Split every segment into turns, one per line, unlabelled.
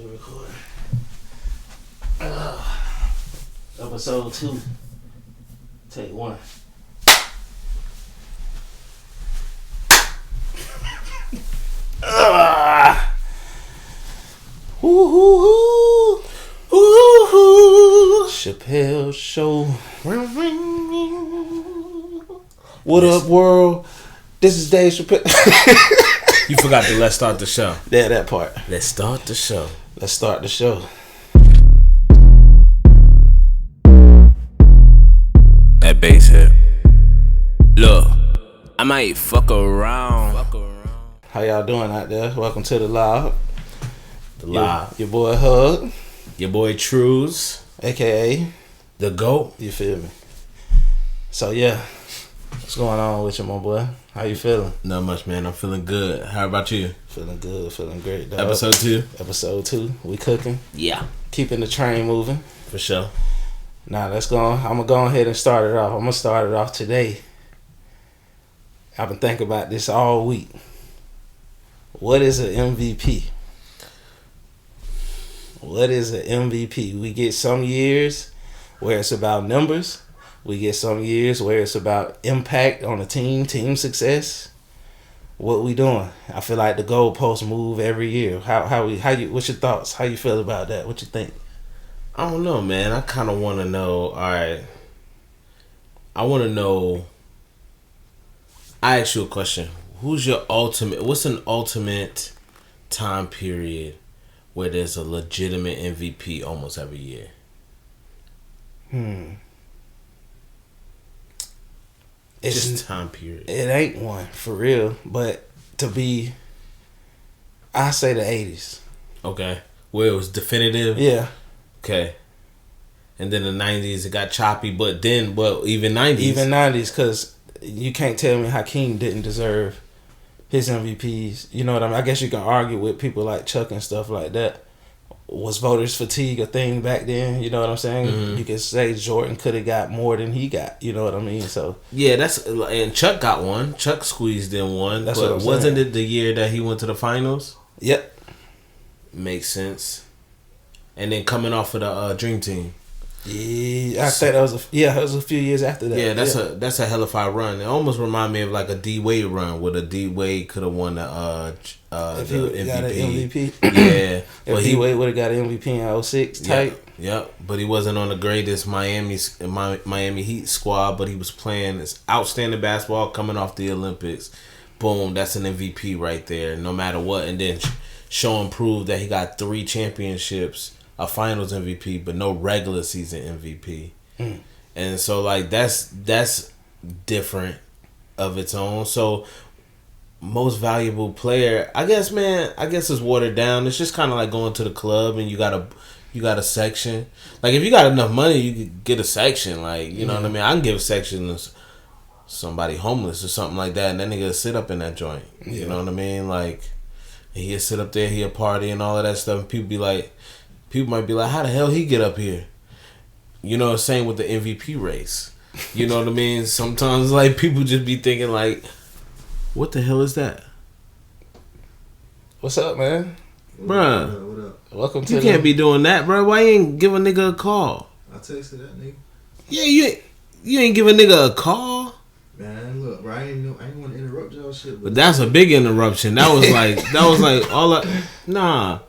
We're recording. Episode 2. Take 1. Woo-hoo-hoo. Woo-hoo. Chappelle Show. What up, world? This is Dave Chappelle.
You forgot to let's start the show.
Yeah, that part.
Let's start the show.
Let's start the show.
That bass hit. Look, I might fuck around.
How y'all doing out there? Welcome to TheLob.
TheLob.
Your boy Hug.
Your boy Trues.
AKA
The GOAT.
You feel me? So yeah. What's going on with you, my boy? How you feeling?
Not much, man. I'm feeling good. How about you?
Feeling good, feeling great, dog.
Episode 2.
Episode 2. We cooking.
Yeah.
Keeping the train moving.
For sure.
Now let's go on. I'm gonna go ahead and start it off. I'm gonna start it off today. I've been thinking about this all week. What is an MVP? What is an MVP? We get some years where it's about numbers. We get some years where it's about impact on the team success. What we doing? I feel like the goalposts move every year. How you? What's your thoughts? How you feel about that? What you think?
I don't know, man. I kind of want to know. All right. I want to know. I ask you a question. Who's your ultimate? What's an ultimate time period where there's a legitimate MVP almost every year?
It's
just time period.
It ain't one for real, but to be, I say the 80s.
Okay, where it was definitive.
Yeah.
Okay. And then the 90s, it got choppy, but then, even 90s.
Even 90s, because you can't tell me Hakeem didn't deserve his MVPs. You know what I mean? I guess you can argue with people like Chuck and stuff like that. Was voters fatigue a thing back then? You know what I'm saying? Mm-hmm. You could say Jordan could have got more than he got. You know what I mean? So
yeah, and Chuck got one. Chuck squeezed in one.
That's
but
what I'm
wasn't
saying.
It the year that he went to the finals?
Yep.
Makes sense. And then coming off of the Dream Team.
Yeah, I think that was a few years after that.
Yeah, that's a hell of a run. It almost reminded me of like a D Wade run, where the D Wade could have won the MVP.
Got an MVP.
Yeah,
if D Wade would have got an MVP in 06 type.
Yep, but he wasn't on the greatest Miami Heat squad, but he was playing this outstanding basketball coming off the Olympics. Boom, that's an MVP right there, no matter what. And then show and prove that he got 3 championships. A finals MVP, but no regular season MVP. And so like that's different of its own. So most valuable player, I guess it's watered down. It's just kind of like going to the club and you got a section. Like if you got enough money, you could get a section. Like you know what I mean. I can give a section to somebody homeless or something like that, and that nigga sit up in that joint. You know what I mean? Like he'll sit up there, he'll party and all of that stuff. And people might be like, how the hell he get up here? You know, same with the MVP race. You know what I mean? Sometimes, like, people just be thinking, like, what the hell is that?
What's up, man?
Bruh.
What up?
Welcome to
You can't be doing that, bro. Why you ain't give a nigga a call?
I texted that nigga.
Yeah, you ain't give a nigga a call?
Man, look, bro, I ain't want to interrupt y'all shit.
But that's a big interruption. That was like, all I... Nah.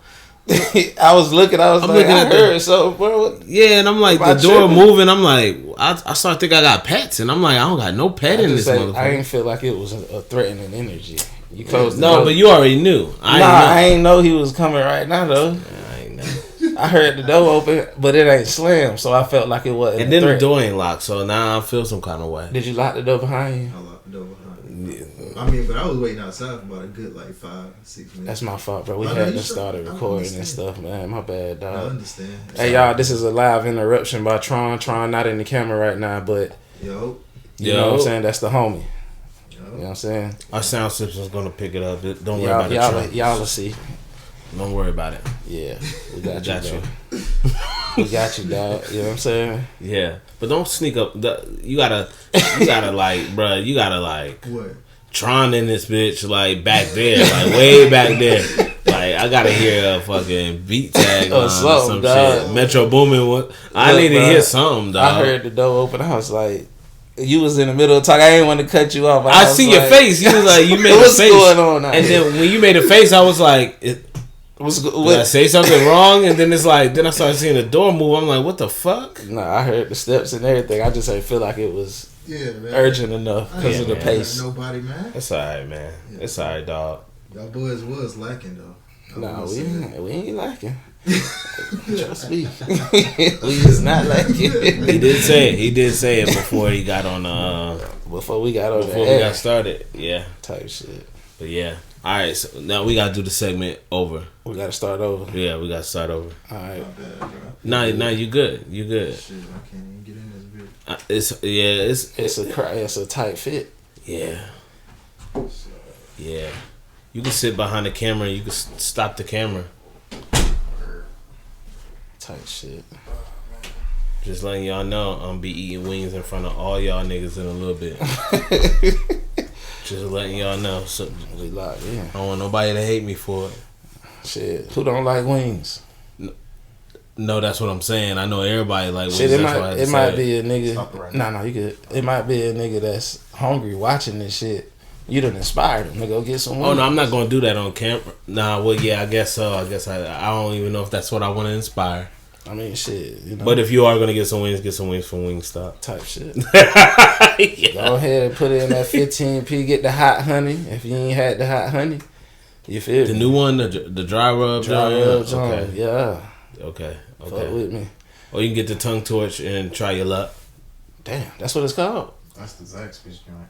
I was looking at her, so bro.
Yeah, and I'm like, the door moving. I'm like, I start thinking I got pets, and I'm like, I don't got no pet in this motherfucker.
I didn't feel like it was a threatening energy. You closed the
door.
door.
But you already knew.
I ain't know he was coming right now though.
I ain't know.
I heard the door open, but it ain't slammed, so I felt like it wasn't.
And then the door ain't locked, so now I feel some kind of way.
Did you lock the door behind you?
I locked the door behind me. I mean, but I was waiting outside for about a good 5-6 minutes.
That's my fault, bro. We hadn't started recording and stuff, man. My bad, dog.
I understand.
Hey, y'all, this is a live interruption by Tron. Tron not in the camera right now, but you know what I'm saying? That's the homie. You know what I'm saying?
Our sound system's gonna pick it up. Don't worry about it.
Y'all will see.
Don't worry about it.
Yeah, we got you. We got you, dog. You know what I'm saying?
Yeah, but don't sneak up. You gotta like, bro. You gotta like.
What?
Tron in this bitch, like back there, like way back there. Like I gotta hear a fucking beat tag or some
dog.
shit. Metro Boomin. What? I need to hear something, dog.
I heard the door open. I was like, you was in the middle of talk. I didn't want to cut you off.
I see your face. You was like, you made a face.
What's going on now?
And then when you made a face, I was like, did I say something wrong? And then it's like, then I started seeing the door move. I'm like, what the fuck?
Nah, I heard the steps and everything. I just didn't feel like it was urgent enough because of the pace.
Nobody, man.
It's alright, man. It's alright, dog.
Y'all boys was lacking though.
Nah, we ain't lacking. Trust me, we is not lacking.
He did say it before he got on.
Before we got
started. Yeah,
type shit.
But yeah. All right, so now we gotta do the segment over.
We gotta start over.
Yeah, we gotta start over.
All right.
Nah, you good. You good.
Shit, I can't even get in this bitch.
It's a tight fit.
Yeah. Yeah. You can sit behind the camera and you can stop the camera.
Tight shit.
Just letting y'all know, I'm be eating wings in front of all y'all niggas in a little bit. Just letting y'all know. So,
we locked in.
I don't want nobody to hate me for it.
Shit, who don't like wings?
No, that's what I'm saying. I know everybody like wings.
Shit, it might be a nigga. No, you good. It might be a nigga that's hungry watching this shit. You done inspired him to go get some wings.
Oh no, I'm not gonna do that on camera. Nah, well yeah, I guess so. I guess I don't even know if that's what I want to inspire.
I mean, shit, you know.
But if you are gonna get some wings from Wingstop.
Type shit.
Yeah.
Go ahead and put it in that 15p. Get the hot honey. If you ain't had the hot honey, you feel
the
me?
new one, the dry rub.
Okay. Yeah.
Okay.
Fuck with me.
Or you can get the tongue torch and try your luck.
Damn, that's what it's called.
That's the Zaxby's joint.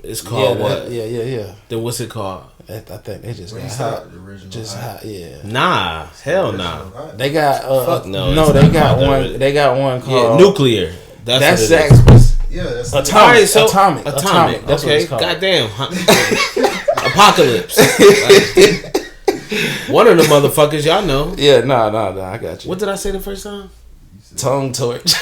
It's called what?
Yeah.
Then what's it called?
I think they just got hot.
The original
just hot, yeah.
Nah, hell nah.
They got
fuck no.
No, they got one. They got one called
Nuclear. That's
Zaxby's.
Yeah, that's
Atomic.
Atomic.
That's
okay.
what it's called.
Goddamn. Apocalypse. One of the motherfuckers y'all know.
Yeah, nah. I got you.
What did I say the first time?
Tongue torch.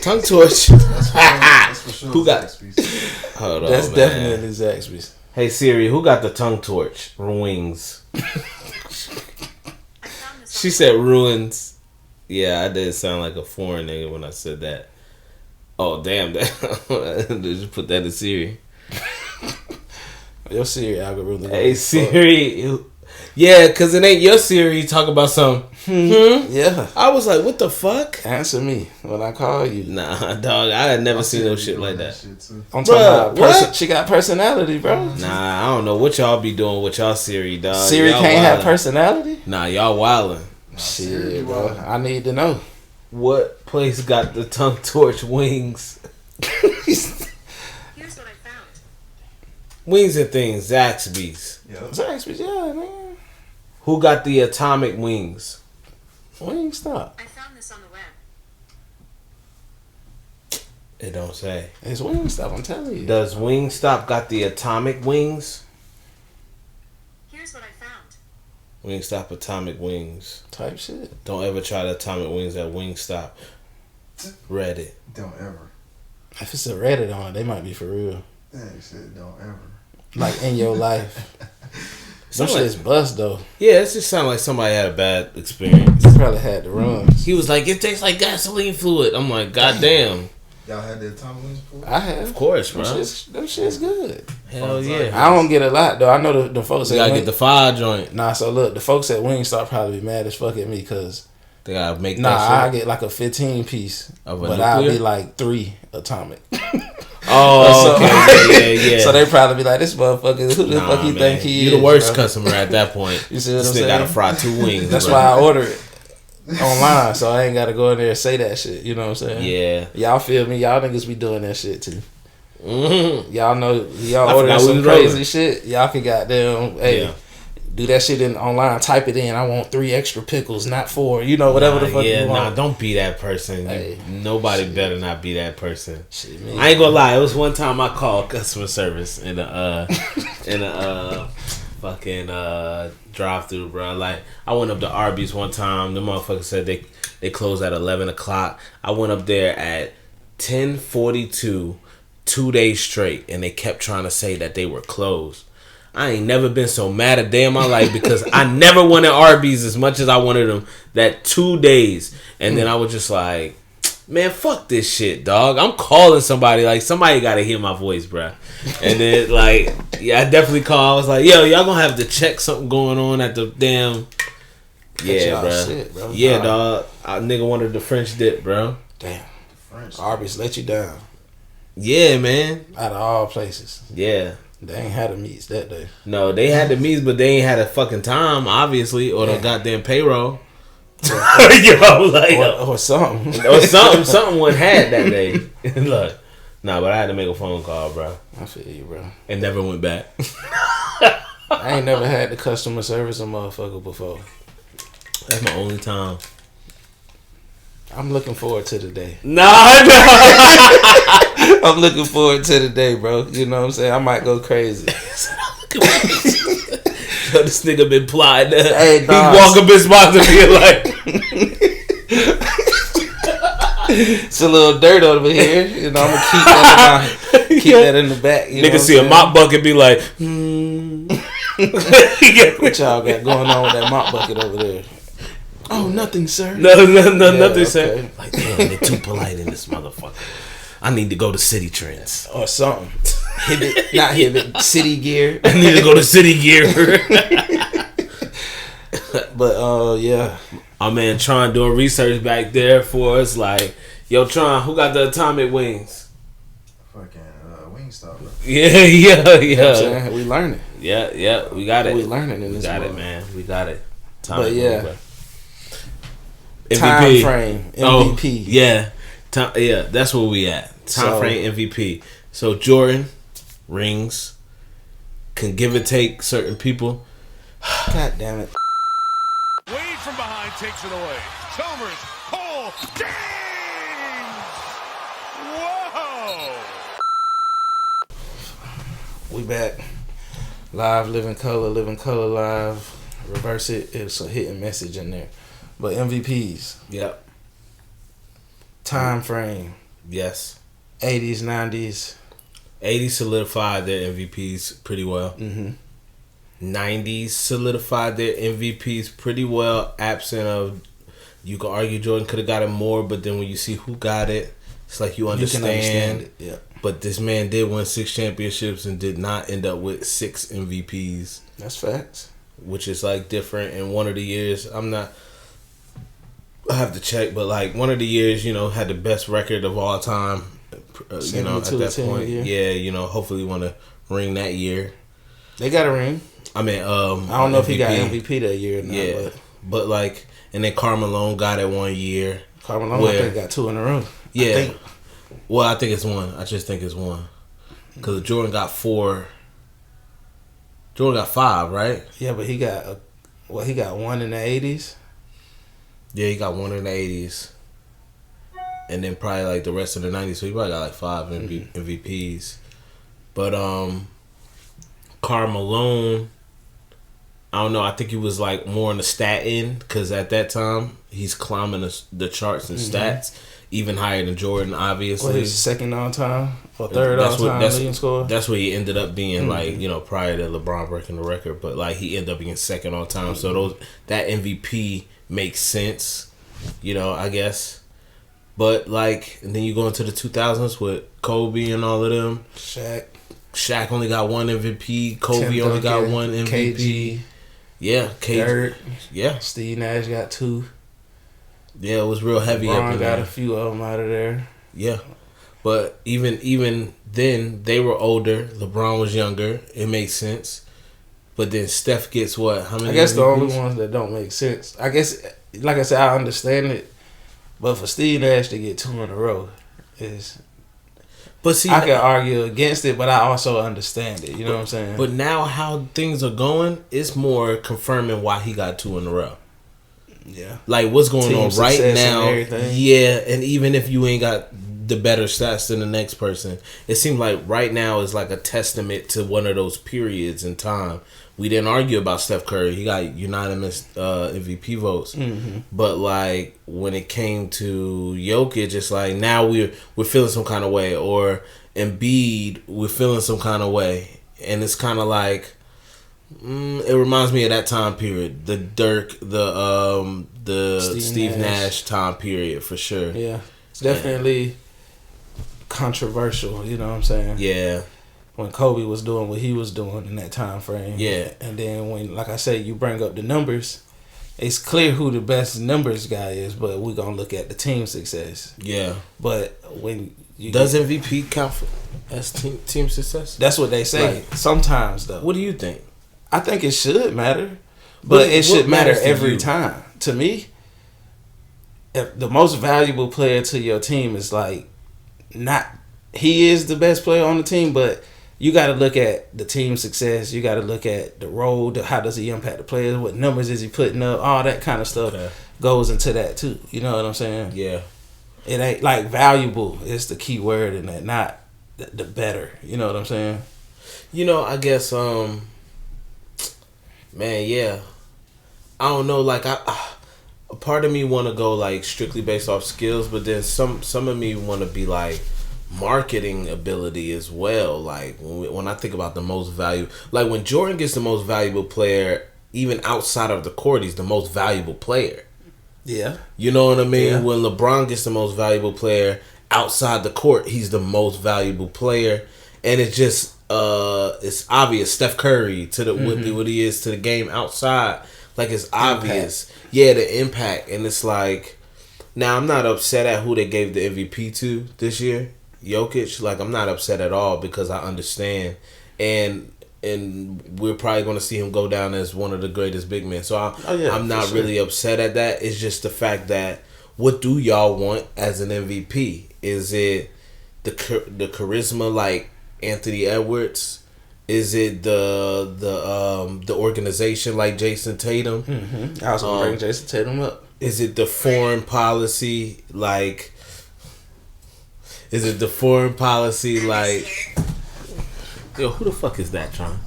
Tongue torch.
That's for sure.
Who got?
Zaxby's.
Hold on,
That's
man.
definitely Zaxby's.
Hey Siri, who got the tongue torch? Wings. She said ruins. Yeah, I did sound like a foreign nigga when I said that. Oh damn! That did you put that in Siri?
Your Siri algorithm.
Hey Siri. Yeah, cause it ain't your Siri. You talk about some.
Yeah.
I was like, what the fuck?
Answer me when I call you.
Nah, dog. I had never seen no shit like that.
I'm talking about she got personality, bro.
Nah, I don't know what y'all be doing with y'all Siri, dog.
Siri
y'all
can't
wildin'.
have personality?
Nah, y'all wildin'.
Shit, bro. I need to know.
What place got the tongue torch wings?
Here's what I found.
Wings and things, Zaxby's.
Yeah.
Zaxby's, yeah, man.
Who got the atomic wings?
Wingstop.
I found this on the web.
It don't say.
It's Wingstop, I'm telling you.
Does Wingstop got the atomic wings?
Here's what I found.
Wingstop atomic wings.
Type shit.
Don't ever try the atomic wings at Wingstop. Reddit.
Don't ever.
If it's a Reddit on it, they might be for real.
That shit don't ever.
Like in your life. Some
Sound like-
shit's bust though.
Yeah, it just sounded like somebody had a bad experience.
You probably had the runs.
He was like, it tastes like gasoline fluid. I'm like, goddamn.
Y'all had the atomic wings before?
I have.
Of course,
Them
bro.
shit's good.
Hell yeah.
I don't get a lot though. I know the folks
You
at
gotta get the fire joint.
Nah, so look, the folks at Wingstop probably be mad as fuck at me because
They gotta make
I
that shit.
get like a 15 piece,
Of a
but I'll
nuclear?
be like 3 atomic.
Oh, okay. Yeah.
So they probably be like, this motherfucker, who the fuck you
man.
think he is?
You the worst
bro?
customer at that point.
You see what I'm
Still gotta
saying?
fry 2 wings.
That's
bro.
why I order it online, so I ain't gotta go in there and say that shit. You know what I'm saying?
Yeah.
Y'all feel me? Y'all niggas be doing that shit too.
Mm-hmm.
Y'all know y'all
I
order
forgot we
some
was
crazy
rolling.
shit. Y'all can goddamn do that shit in online. Type it in. I want 3 extra pickles, not 4. You know whatever the fuck you want.
Don't be that person.
Hey,
Nobody better not be that person.
Shit, man.
I ain't gonna lie. It was one time I called customer service in a fucking drive through, bro. Like I went up to Arby's one time. The motherfucker said they closed at 11 o'clock. I went up there at 10:42, 2 days straight, and they kept trying to say that they were closed. I ain't never been so mad a day in my life because I never wanted Arby's as much as I wanted them that 2 days. And then I was just like, man, fuck this shit, dog. I'm calling somebody. Like, somebody got to hear my voice, bro. And then, like, yeah, I definitely called. I was like, yo, y'all gonna have to check something going on at the damn... Yeah, bro.
Shit, bro.
Yeah, dog. I nigga wanted the French dip, bro.
Damn.
French.
Arby's let you down.
Yeah, man.
Out of all places.
Yeah.
They ain't had the meats that day.
No, they had the meats, but they ain't had a fucking time, obviously, or the goddamn payroll. Yo, like,
or something.
or something one had that day. Look, nah, but I had to make a phone call, bro,
I feel you, bro.
and never went back.
I ain't never had the customer service a motherfucker before.
That's my only time.
I'm looking forward to the day.
Nah.
I'm looking forward to the day, bro. You know what I'm saying? I might go crazy.
Yo, this nigga been plotting.
Hey,
He
dog.
walk up his spot and be like,
It's a little dirt over here. You know, I'm gonna keep that in the back. You know
nigga
what
see
I'm
a mop bucket, be like,
saying? What y'all got going on with that mop bucket over there? Oh, nothing, sir.
No, nothing,
okay.
sir. Like, damn, they're too polite in this motherfucker. I need to go to City Trends.
Or something. Not Hibbit. City Gear.
I need to go to City Gear.
But yeah.
Our man Tron doing research back there for us. Like, yo, Tron, who got the atomic wings?
Fucking Wingstop, bro.
Yeah.
You know what I'm saying? We learning.
Yeah, we got it.
We learning in
We
this
got it,
mode.
man. We got it.
But yeah.
wing,
Time
MVP.
frame.
Oh,
MVP.
yeah. That's where we at. Time frame MVP. So Jordan, rings, can give or take certain people.
God damn it.
Wade from behind takes it away. Chalmers, Cole, James! Whoa!
We back. Live, living color live. Reverse it. It's a hidden message in there. But MVPs.
Yep.
Time frame.
Yes.
80s, 90s.
80s solidified their MVPs pretty well.
Mm-hmm.
90s solidified their MVPs pretty well. Absent of, you can argue Jordan could have gotten more, but then when you see who got it, it's like you understand.
You can understand it. Yeah.
But this man did win 6 championships and did not end up with 6 MVPs,
That's facts.
which is like different. In one of the years, I have to check, but like one of the years, had the best record of all time. At
72
that
to 10
point,
year.
yeah, hopefully want to ring that year.
They got a ring.
I mean,
I don't know if he got MVP that year or not.
Yeah, but like, and then Carmelo got it 1 year.
Carmelo, I think, got 2 in a row.
Yeah. I think it's 1. I just think it's 1. Because Jordan got 4. Jordan got 5, right?
Yeah, but he got he got 1 in the 80s.
Yeah, he got 1 in the 80s. And then probably like the rest of the 90s. So he probably got like 5 MVPs. But Karl Malone, I don't know. I think he was like more on the stat end because at that time he's climbing the charts and stats even higher than Jordan. Obviously,
What, he's second all time or third all time leading scorer?
That's what he ended up being like. Prior to LeBron breaking the record, but like he ended up being second all time. So that MVP makes sense. I guess. But like, and then you go into the 2000s with Kobe and all of them. Shaq only got 1 MVP. Kobe only got 1 MVP.
KG.
Yeah, KG.
Dirt.
Yeah.
Steve Nash got 2.
Yeah, it was real heavy.
LeBron got a few of them out of there.
Yeah. But even then, they were older. LeBron was younger. It makes sense. But then Steph gets what? How many?
I guess
MVPs?
the only ones that don't make sense. I guess, like I said, I understand it. But for Steve Nash to get 2 in a row is...
But see,
I can argue against it, but I also understand it. You know what I'm saying?
But now how things are going, it's more confirming why he got 2 in a row.
Yeah.
Like what's going
Team
on right
success
now.
and everything.
Yeah, and even if you ain't got the better stats than the next person, it seems like right now is like a testament to one of those periods in time. We didn't argue about Steph Curry. He got unanimous MVP votes.
Mm-hmm.
But like when it came to Jokic, it's like now we're feeling some kind of way, or Embiid, we're feeling some kind of way, and it's kind of like It reminds me of that time period, the Dirk, the Steve Nash time period for sure.
Yeah, it's definitely controversial. You know what I'm saying?
Yeah.
When Kobe was doing what he was doing in that time frame.
Yeah.
And then when, like I said, you bring up the numbers, it's clear who the best numbers guy is, but we're gonna look at the team success.
Yeah.
But when you
MVP count as team success?
That's what they say.
Like,
sometimes though.
What do you think?
I think it should matter, but it should matter every time. To me, if the most valuable player to your team is like not he is the best player on the team, but you got to look at the team success. You got to look at the role. How does he impact the players? What numbers is he putting up? All that kind of stuff goes into that too. You know what I'm saying?
Yeah.
It ain't like valuable is the key word in that, not the better. You know what I'm saying?
You know, I guess, man, yeah. I don't know, like, a part of me want to go, like, strictly based off skills, but then some of me want to be, like, marketing ability as well. Like, when I think about the most valuable, like, when Jordan gets the most valuable player, even outside of the court, he's the most valuable player.
Yeah.
You know what I mean?
Yeah.
When LeBron gets the most valuable player outside the court, he's the most valuable player. And it's just, it's obvious. Steph Curry to the what he is to the game outside, like it's obvious. Yeah, the impact, and it's like, now I'm not upset at who they gave the MVP to this year, Jokic. Like I'm not upset at all because I understand, and we're probably going to see him go down as one of the greatest big men. So I'm not really upset at that. It's just the fact that what do y'all want as an MVP? Is it the charisma like Anthony Edwards? Is it the organization like Jason Tatum?
Mm-hmm. I was gonna bring Jason Tatum up.
Is it the foreign policy like? Is it the foreign policy like? Yo, who the fuck is that, Tron?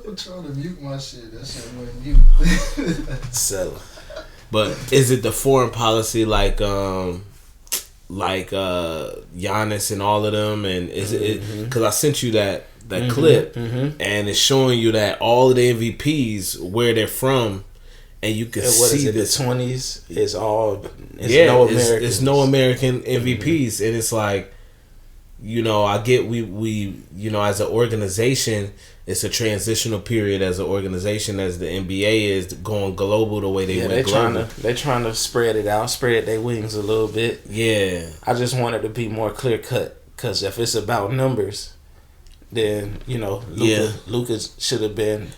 I'm trying to mute my shit. That shit went mute.
So,
but is it the foreign policy like Giannis and all of them, and is it because I sent you that clip and it's showing you that all of the MVPs where they're from, and you can see
the 20s is all
it's no American MVPs, and it's like, you know, I get we you know, as an organization it's a transitional period as an organization, as the NBA is going global the way they went global.
They're trying to spread it out, spread their wings a little bit.
Yeah.
I just want it to be more clear cut, because if it's about numbers, then, you know, Luka should have been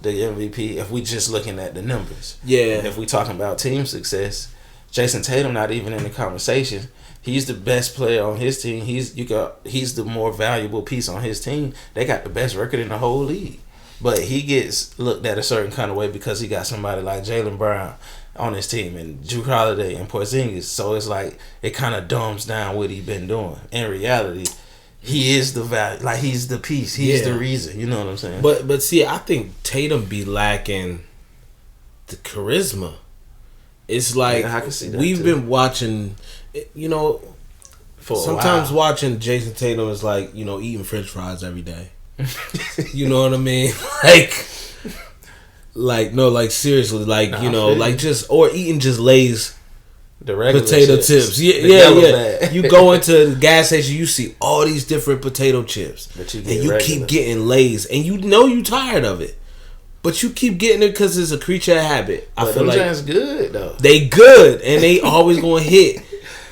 the MVP if we just looking at the numbers.
Yeah.
And if we talking about team success, Jason Tatum not even in the conversation. He's the best player on his team. He's the more valuable piece on his team. They got the best record in the whole league. But he gets looked at a certain kind of way because he got somebody like Jaylen Brown on his team and Drew Holiday and Porzingis. So it's like it kind of dumbs down what he's been doing. In reality, he is the value. Like he's the piece. He's the reason. You know what I'm saying?
But see, I think Tatum be lacking the charisma. It's like
I can see that
we've
too.
been watching, you know, sometimes watching Jason Tatum is like, you know, eating French fries every day. You know what I mean? Like seriously, like, you know, like just, or eating just Lay's
the regular
potato chips. Yeah.
Bag.
You go into the gas station, you see all these different potato chips,
But you
keep getting Lay's, and you know you tired of it. But you keep getting it because it's a creature of habit.
But
I feel like
that's good though.
they good, and they always gonna hit.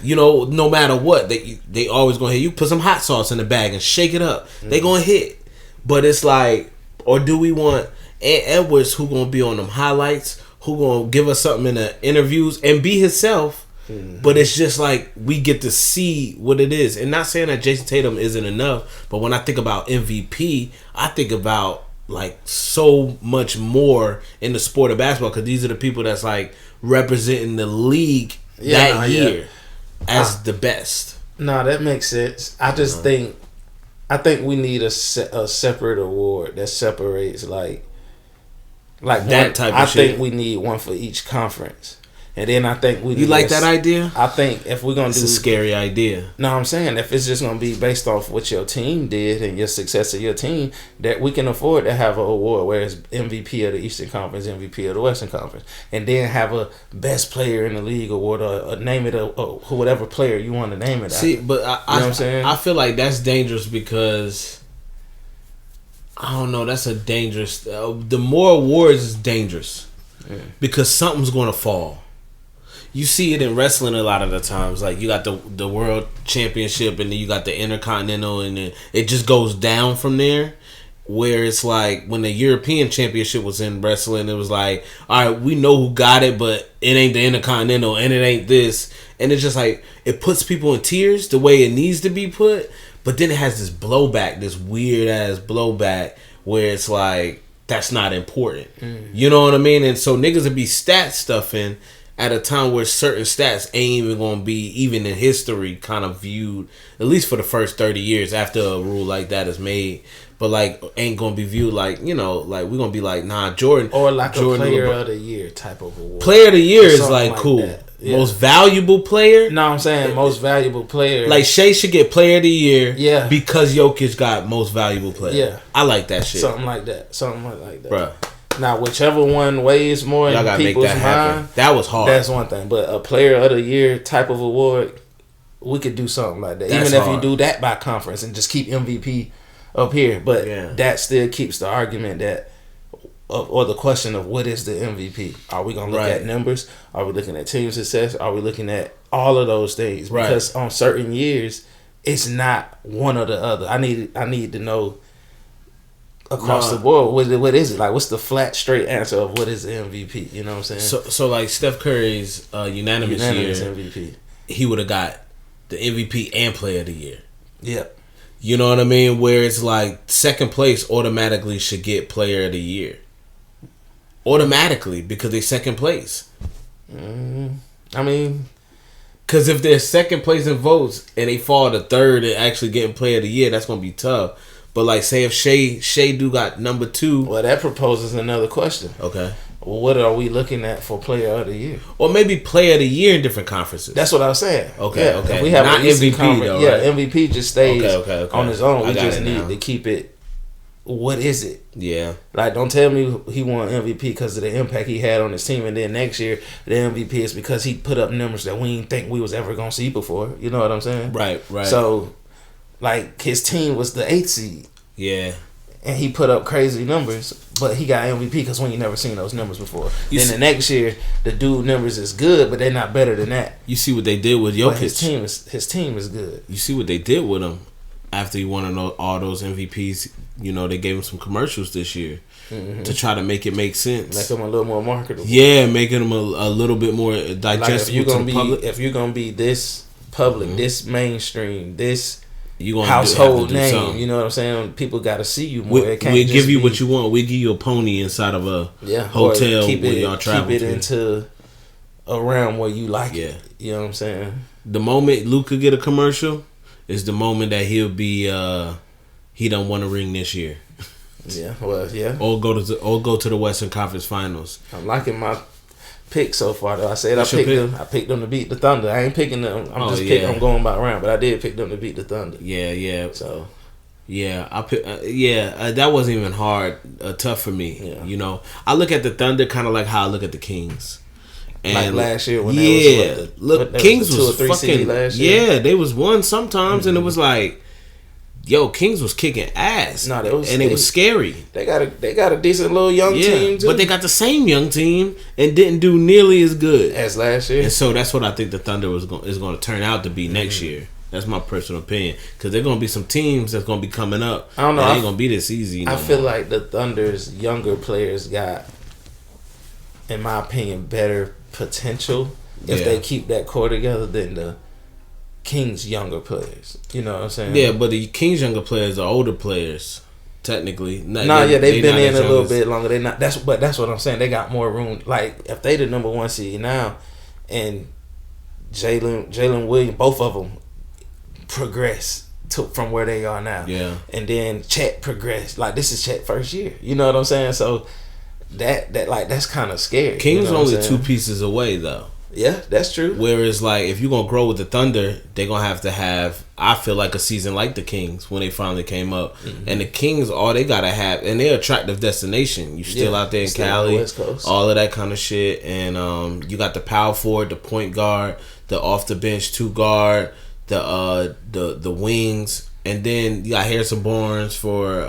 You know, no matter what, they always gonna hit. You put some hot sauce in the bag and shake it up. They gonna hit. But it's like, or do we want Ant Edwards, who gonna be on them highlights, who gonna give us something in the interviews and be himself? But it's just like we get to see what it is. And not saying that Jason Tatum isn't enough, but when I think about MVP, I think about like so much more in the sport of basketball, because these are the people that's like representing the league that year as the best.
No, that makes sense. I just think we need a separate award that separates like
that type of shit.
I think we need one for each conference. And then I think
You like that idea?
I think if we're gonna
It's a scary idea.
No, I'm saying if it's just gonna be based off what your team did and your success of your team, that we can afford to have an award where it's MVP of the Eastern Conference, MVP of the Western Conference, and then have a best player in the league award or name it or whatever player you want to name it.
See,
after.
but
You know what I'm saying?
I feel like that's dangerous because I don't know. That's a dangerous. The more awards is dangerous because something's going to fall. You see it in wrestling a lot of the times. Like you got the world championship and then you got the intercontinental and then it just goes down from there. Where it's like when the European championship was in wrestling, it was like, all right, we know who got it, but it ain't the intercontinental and it ain't this. And it's just like it puts people in tears the way it needs to be put. But then it has this blowback, this weird ass blowback where it's like that's not important. You know what I mean? And so niggas would be stat stuffing at a time where certain stats ain't even gonna be even in history kind of viewed, at least for the first 30 years after a rule like that is made. But like ain't gonna be viewed like, you know, like we're gonna be like, nah, Jordan
or like
Jordan
a player of the year type of award.
Player of the year is
Something
like cool.
that. Yeah.
Most valuable player.
No, I'm saying most valuable player.
Like Shea should get player of the year.
Yeah.
Because Jokic got most valuable player.
Yeah.
I like that shit.
Something like that. Something like that.
Bruh.
Now, whichever one weighs more
Y'all
in
gotta make
people's
that happen.
mind,
That was hard.
that's one thing. But a player of the year type of award, we could do something like that.
That's
even if
hard.
you do that by conference and just keep MVP up here. But
Yeah.
that still keeps the argument that, or the question of what is the MVP? Are we going to look
Right.
at numbers? Are we looking at team success? Are we looking at all of those things?
Right.
Because on certain years, it's not one or the other. I need to know across the board what is it? Like, what's the flat, straight answer of what is the MVP? You know what I'm saying?
So like Steph Curry's unanimous year,
MVP.
he would have got the MVP and player of the year.
Yep.
You know what I mean? Where it's like second place automatically should get player of the year. Automatically, because they second place.
I mean,
because if they're second place in votes and they fall to third and actually getting player of the year, that's gonna be tough. But like, say if Shea do got number 2,
well, that proposes another question.
okay.
Well, what are we looking at for player of the year?
Or maybe player of the year in different conferences.
That's what I was saying.
Okay,
Yeah,
okay.
if we have
Not
an Eastern
MVP
Conference,
though,
yeah,
right?
MVP just stays
Okay.
on his own.
I
We
got
just
it
need
now.
to keep it. What is it?
Yeah.
Like, don't tell me he won MVP because of the impact he had on his team, and then next year the MVP is because he put up numbers that we didn't think we was ever gonna see before. You know what I'm saying?
Right.
So, like, his team was the 8th seed,
Yeah.
and he put up crazy numbers, but he got MVP because we ain't never seen those numbers before.
You
Then
see-
the next year, the dude numbers is good, but they're not better than that.
You see what they did with
But
Jokic.
his team is good.
You see what they did with him after he won all those MVPs. You know, they gave him some commercials this year to try to make it make sense.
Make him a little more marketable.
Yeah, making him a little bit more
Like, if
digestible
you're
to
gonna
the
be
public.
if you're gonna be this public, this mainstream, this
You gonna
household
have to do
name,
something.
you know what I'm saying? People got to see you more.
We
It can't
give
just
you
be,
what you want. We give you a pony inside of a hotel where y'all travel
Keep it
to.
into a realm where you like
Yeah.
it. You know what I'm saying?
The moment Luka get a commercial is the moment that he'll be he don't want to ring this year.
Yeah. Well, yeah.
Or go to the Western Conference Finals.
I'm liking my pick so far. Though I said
What's your pick?
I picked them to beat the Thunder. I ain't picking them. I'm going by round, but I did pick them to beat the Thunder.
Yeah.
So.
Yeah, that wasn't even hard, tough for me.
Yeah.
You know, I look at the Thunder kind of like how I look at the Kings. And
Like last year when they was
look, Kings
the 2 or
was
3
fucking
seed last year.
yeah. They was one sometimes, and it was like, yo, Kings was kicking ass.
No,
it was scary.
They got a decent little young team too.
but they got the same young team and didn't do nearly as good
as last year.
And so that's what I think the Thunder is going to turn out to be next year. That's my personal opinion, because there's going to be some teams that's going to be coming up.
I don't know.
It ain't going to be this easy.
I feel like the Thunder's younger players got, in my opinion, better potential if they keep that core together than the Kings' younger players. You know what I'm saying?
Yeah, but the Kings' younger players are older players, technically.
They've been in a little bit longer. They not. That's what I'm saying. They got more room. Like, if they the number 1 seed now, and Jalen Williams, both of them progress from where they are now.
Yeah.
And then Chet progressed. Like, this is Chet's first year. You know what I'm saying? So that's kind of scary.
Kings
you know what
only
I'm
2
saying?
pieces away though.
Yeah, that's true.
Whereas, like, if you're going to grow with the Thunder, they're going to have, I feel like, a season like the Kings when they finally came up. Mm-hmm. And the Kings, all they got to have, and they're attractive destination. You still out there in Cali, West Coast. All of that kind of shit. And you got the power forward, the point guard, the off the bench 2 guard, the wings. And then you got Harrison Barnes for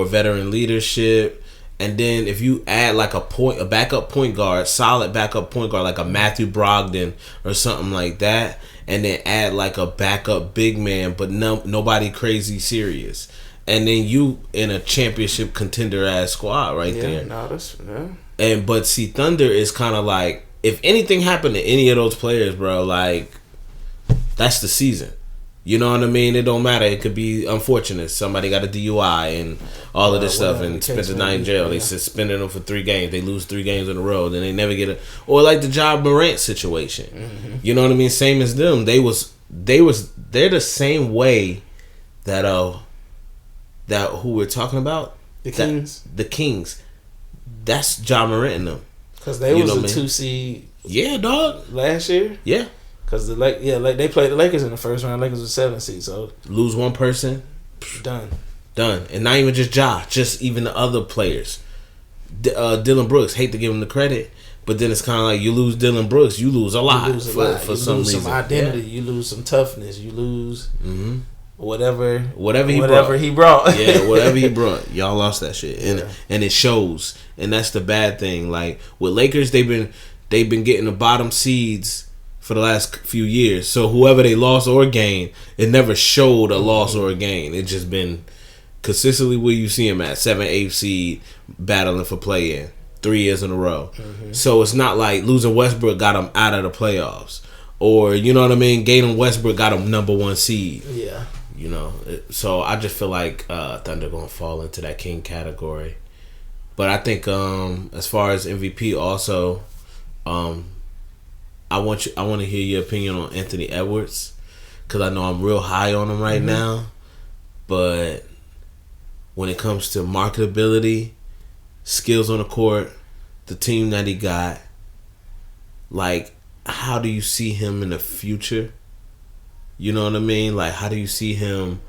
veteran leadership. And then if you add like a backup point guard, solid backup point guard, like a Matthew Brogdon or something like that, and then add like a backup big man, but nobody crazy serious, and then you in a championship contender ass squad there. And but see, Thunder is kind of like, if anything happened to any of those players, bro, like that's the season. You know what I mean? It don't matter. It could be unfortunate. Somebody got a DUI and all of this stuff and spent the night in jail. Yeah. They suspended them for 3 games. They lose 3 games in a row. Then they never get or like the Ja Morant situation. Mm-hmm. You know what I mean? Same as them. They're the same way that who we're talking about?
The Kings.
The Kings. That's Ja Morant and them.
Because they was a 2 seed.
Yeah, dog.
Last year.
Yeah.
Because they played the Lakers in the first round. Lakers was 7 seed, so
lose one person,
done,
and not even just Ja, just even the other players. Dylan Brooks, hate to give him the credit, but then it's kind of like you lose Dylan Brooks, you lose a lot for some reason.
Some identity, you lose some toughness, you lose whatever he brought.
Yeah, whatever he brought, y'all lost that shit, and it shows, and that's the bad thing. Like with Lakers, they've been getting the bottom seeds for the last few years. So whoever they lost or gained, it never showed a loss or a gain. It just been consistently where you see them at 7, 8 seed battling for play-in 3 years in a row. Mm-hmm. So it's not like losing Westbrook got them out of the playoffs, or you know what I mean, gaining Westbrook got them number 1 seed.
Yeah,
you know. So I just feel like Thunder gonna fall into that king category. But I think as far as MVP also, I want to hear your opinion on Anthony Edwards, because I know I'm real high on him right now. But when it comes to marketability, skills on the court, the team that he got, like, how do you see him in the future? You know what I mean? Like, how do you see him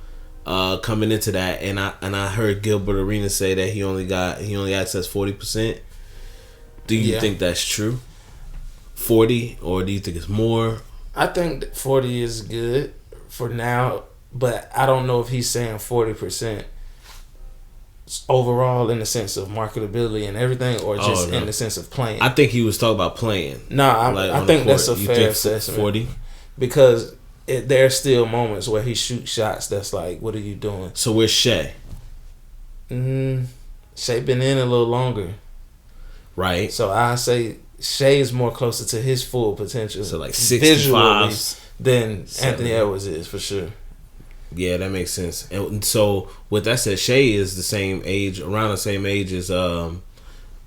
coming into that? And I heard Gilbert Arenas say that he only accessed 40%. Do you think that's true? 40, or do you think it's more?
I think 40 is good for now, but I don't know if he's saying 40% overall in the sense of marketability and everything, or just in the sense of playing.
I think he was talking about playing.
No, I think that's a fair assessment.
40?
Because there's still moments where he shoots shots that's like, what are you doing?
So where's Shea?
Shea been in a little longer.
Right.
So I say Shea is more closer to his full potential,
so like 65
than Anthony Edwards is, for sure.
Yeah, that makes sense. And so with that said, Shea is around the same age as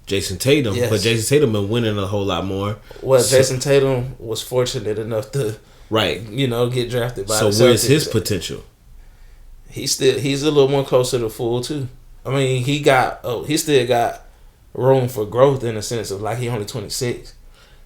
Jason Tatum. Yes. But Jason Tatum been winning a whole lot more.
Well, Jason Tatum was fortunate enough to get drafted by the Celtics.
So where's his potential?
He's a little more closer to full too. I mean, he still got room for growth in the sense of, like, he only 26.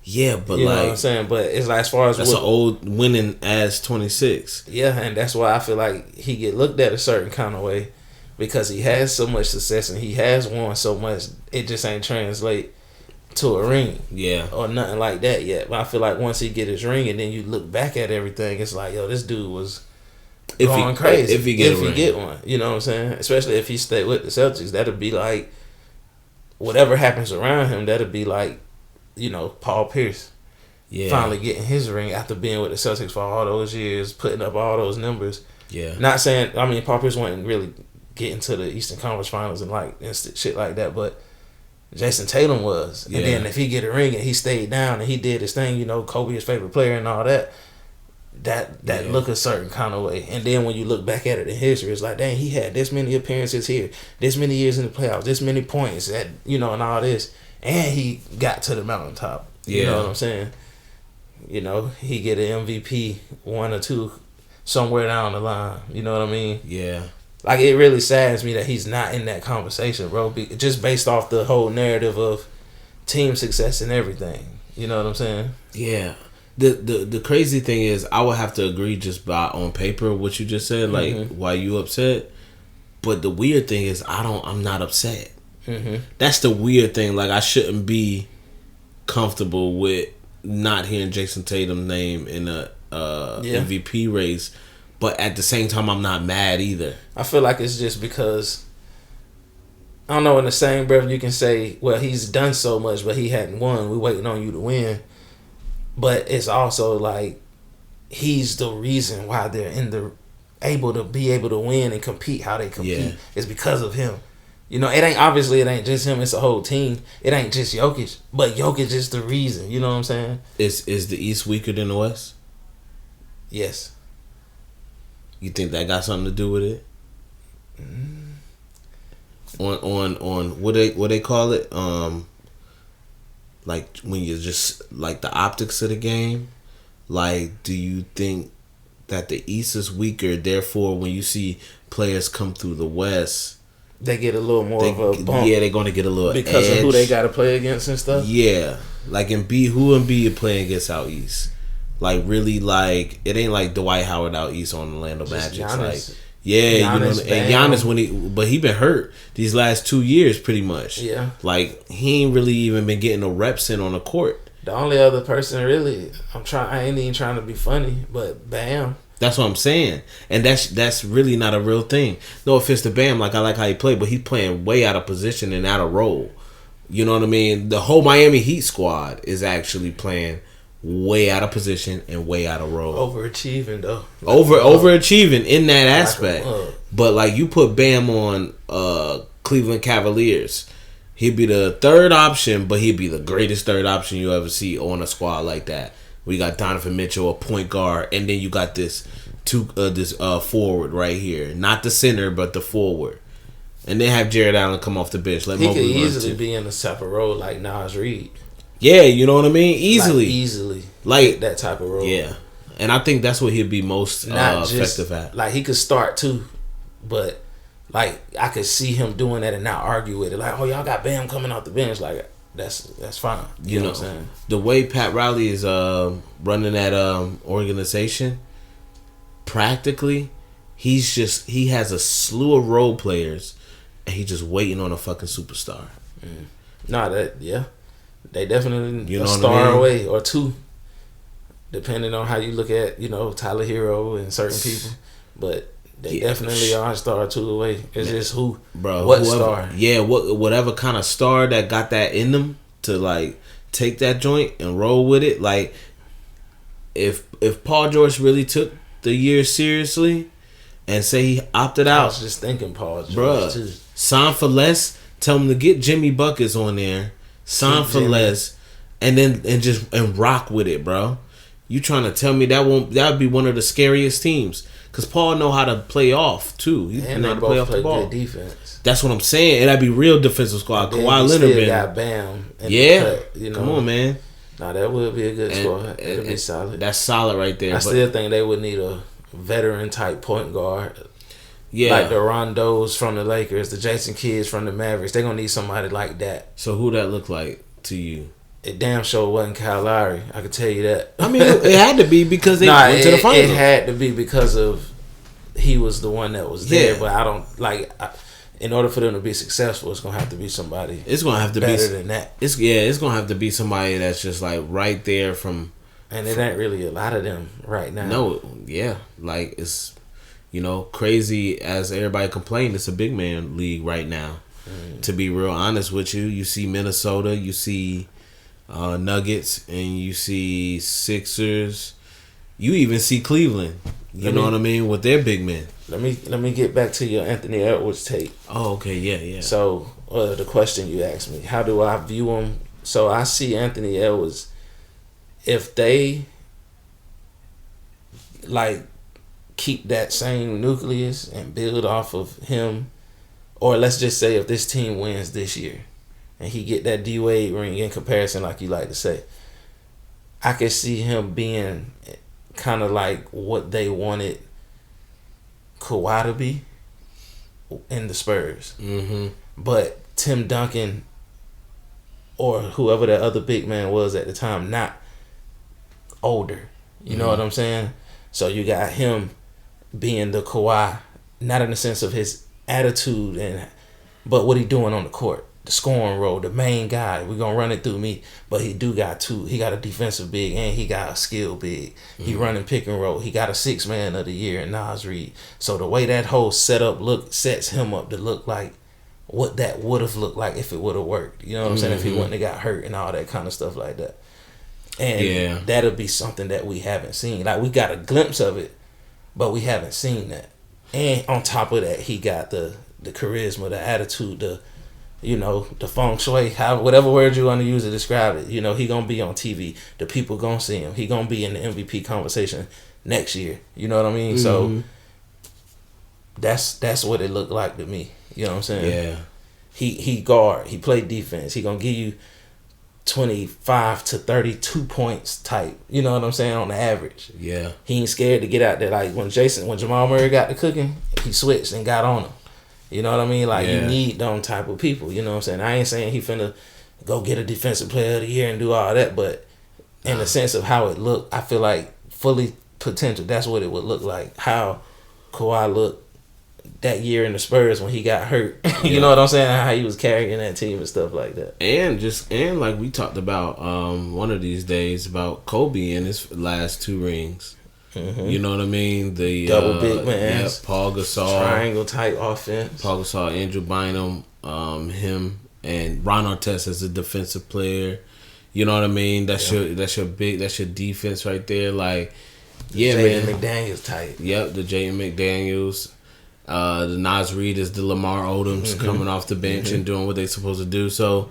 Yeah, but
you know what I'm saying? But it's like, as far as
that's an old winning as 26.
Yeah, and that's why I feel like he get looked at a certain kind of way, because he has so much success and he has won so much. It just ain't translate to a ring, or nothing like that yet. But I feel like once he get his ring, and then you look back at everything, it's like, yo, this dude was going crazy. If he get one, you know what I'm saying? Especially if he stay with the Celtics, that'd be like, whatever happens around him, that'd be like, Paul Pierce finally getting his ring after being with the Celtics for all those years, putting up all those numbers. Yeah. Not saying, Paul Pierce wasn't really getting to the Eastern Conference Finals and shit like that, but Jason Tatum was. And then if he get a ring and he stayed down and he did his thing, Kobe his favorite player and all that, that look a certain kind of way. And then when you look back at it in history, it's like, dang, he had this many appearances here, this many years in the playoffs, this many points, and all this, and he got to the mountaintop. You know what I'm saying? He get an MVP 1 or 2 somewhere down the line. You know what I mean? Yeah. Like, it really saddens me that he's not in that conversation, bro. Just based off the whole narrative of team success and everything. You know what I'm saying?
Yeah. The crazy thing is, I would have to agree just by on paper what you just said, like why you upset. But the weird thing is, I'm not upset. That's the weird thing. Like, I shouldn't be comfortable with not hearing Jason Tatum's name in a MVP race, but at the same time, I'm not mad either.
I feel like it's just because, I don't know, in the same breath you can say, well, he's done so much, but he hadn't won. We're waiting on you to win. But it's also like he's the reason why they're able to win and compete how they compete.
Yeah.
It's because of him. You know, it ain't just him. It's a whole team. It ain't just Jokic, but Jokic is the reason. You know what I'm saying?
Is the East weaker than the West?
Yes.
You think that got something to do with it? On what they call it? Like when you're just like the optics of the game. Like, do you think that the East is weaker? Therefore, when you see players come through the West,
they get a little more of a bump.
Yeah, they're gonna get a little
because
edge.
of who they got to play against and stuff.
Yeah, like who Embiid playing against out East? Like, really, like, it ain't like Dwight Howard out East on Orlando Magic. Like, yeah,
Giannis,
and Giannis but he been hurt these last 2 years pretty much.
Yeah,
like he ain't really even been getting no reps in on the court.
The only other person really, I ain't even trying to be funny, but Bam.
That's what I'm saying, and that's really not a real thing. No offense to Bam, like I like how he played, but he's playing way out of position and out of role. You know what I mean? The whole Miami Heat squad is actually playing way out of position and way out of role.
Overachieving though.
Overachieving in that aspect. But like you put Bam on Cleveland Cavaliers, he'd be the third option, but he'd be the greatest third option you ever see on a squad like that. We got Donovan Mitchell, a point guard, and then you got this forward right here. Not the center, but the forward. And then have Jared Allen come off the bench. Let
he could easily be in a separate role like Nas Reed.
Yeah, you know what I mean? Easily. Like
that type of role.
Yeah. And I think that's what he'd be most effective at.
Like, he could start too, but like I could see him doing that and not argue with it. Like, oh, y'all got Bam coming off the bench. Like, that's fine. You know what I'm saying?
The way Pat Riley is running that organization, practically, he has a slew of role players, and he's just waiting on a fucking superstar.
They definitely
a
star away or two, depending on how you look at Tyler Hero and certain people, but they definitely are a star or two away. It's just what star?
Yeah, whatever kind of star that got that in them to like take that joint and roll with it. Like if Paul George really took the year seriously and say he opted out,
I was just thinking Paul George too.
Sign for less. Tell him to get Jimmy Buckets on there. Sign for less, and rock with it, bro. You trying to tell me that would be one of the scariest teams? Because Paul know how to play off too. He
and
know
they
how to play off the
both play
ball.
good defense.
That's what I'm saying. And that'd be real defensive squad. Kawhi Leonard
got Bam.
Come on, man.
Nah, that would be a good squad. It'd be solid.
That's solid right there.
I still think they would need a veteran type point guard.
Yeah,
like the Rondos from the Lakers, the Jason Kidds from the Mavericks. They're gonna need somebody like that.
So who that look like to you?
It damn sure wasn't Kyle Lowry. I can tell you that.
I mean, it had to be because they went to the finals.
It had to be because of he was the one that was there. But I don't in order for them to be successful, it's gonna have to be somebody.
It's gonna have to
better
be
than that.
It's gonna have to be somebody that's just like right there from.
And it ain't really a lot of them right now.
No, yeah, like it's. Crazy as everybody complained, it's a big man league right now. To be real honest with you, you see Minnesota, you see Nuggets, and you see Sixers. You even see Cleveland. You know what I mean with their big men.
Let me get back to your Anthony Edwards take.
Oh, okay, yeah.
So the question you asked me, how do I view him? So I see Anthony Edwards. If they keep that same nucleus and build off of him, or let's just say if this team wins this year and he get that D-Wade ring in comparison, like you like to say, I could see him being kind of like what they wanted Kawhi to be in the Spurs.
Mm-hmm.
But Tim Duncan or whoever that other big man was at the time, not older. You know what I'm saying? So you got him being the Kawhi, not in the sense of his attitude but what he doing on the court. The scoring role, the main guy. We're gonna run it through me. But he got two. He got a defensive big and he got a skill big. He running pick and roll. He got a 6 man of the year in Nas Reed. So the way that whole setup sets him up to look like what that would have looked like if it would have worked. You know what I'm saying? If he wouldn't have got hurt and all that kind of stuff like that. And that'll be something that we haven't seen. Like, we got a glimpse of it, but we haven't seen that. And on top of that, he got the charisma, the attitude, the feng shui, whatever word you want to use to describe it. He gonna be on TV. The people gonna see him. He gonna be in the MVP conversation next year. You know what I mean? So that's what it looked like to me. You know what I'm saying?
Yeah.
He guard. He play defense. He gonna give you 25 to 32 points type. You know what I'm saying? On the average.
Yeah.
He ain't scared to get out there. Like when Jamal Murray got to cooking, he switched and got on him. You know what I mean? Like, you need them type of people. You know what I'm saying? I ain't saying he finna go get a defensive player of the year and do all that, but in the sense of how it looked, I feel like fully potential, that's what it would look like. How Kawhi looked that year in the Spurs when he got hurt. You know what I'm saying? How he was carrying that team and stuff like that.
And like we talked about one of these days about Kobe and his last 2 rings. You know what I mean? The
double big man,
Paul Gasol,
triangle type offense.
Paul Gasol, Andrew Bynum, him, and Ron Artest as a defensive player. You know what I mean? That's your defense right there. Like,
Jaden McDaniels type.
Yep, the Jaden McDaniels. The Nas Reed is the Lamar Odoms coming off the bench and doing what they're supposed to do. So,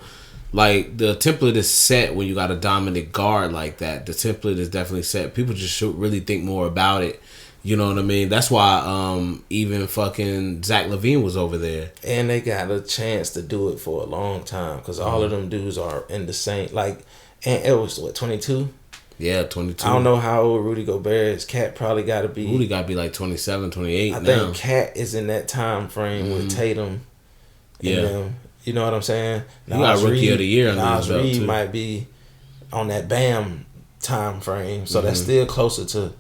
like, the template is set when you got a dominant guard like that. The template is definitely set. People just should really think more about it. You know what I mean? That's why even fucking Zach LaVine was over there.
And they got a chance to do it for a long time because all of them dudes are in the same, like, and it was, 22?
Yeah, 22.
I don't know how old Rudy Gobert is. Cat probably got to be.
Rudy got to be like 27, 28
I
now.
think Cat is in that time frame with Tatum.
Yeah.
You know what I'm saying?
He got Rookie of the Year under his belt,
Reed
too.
might be on that Bam time frame, so that's still closer to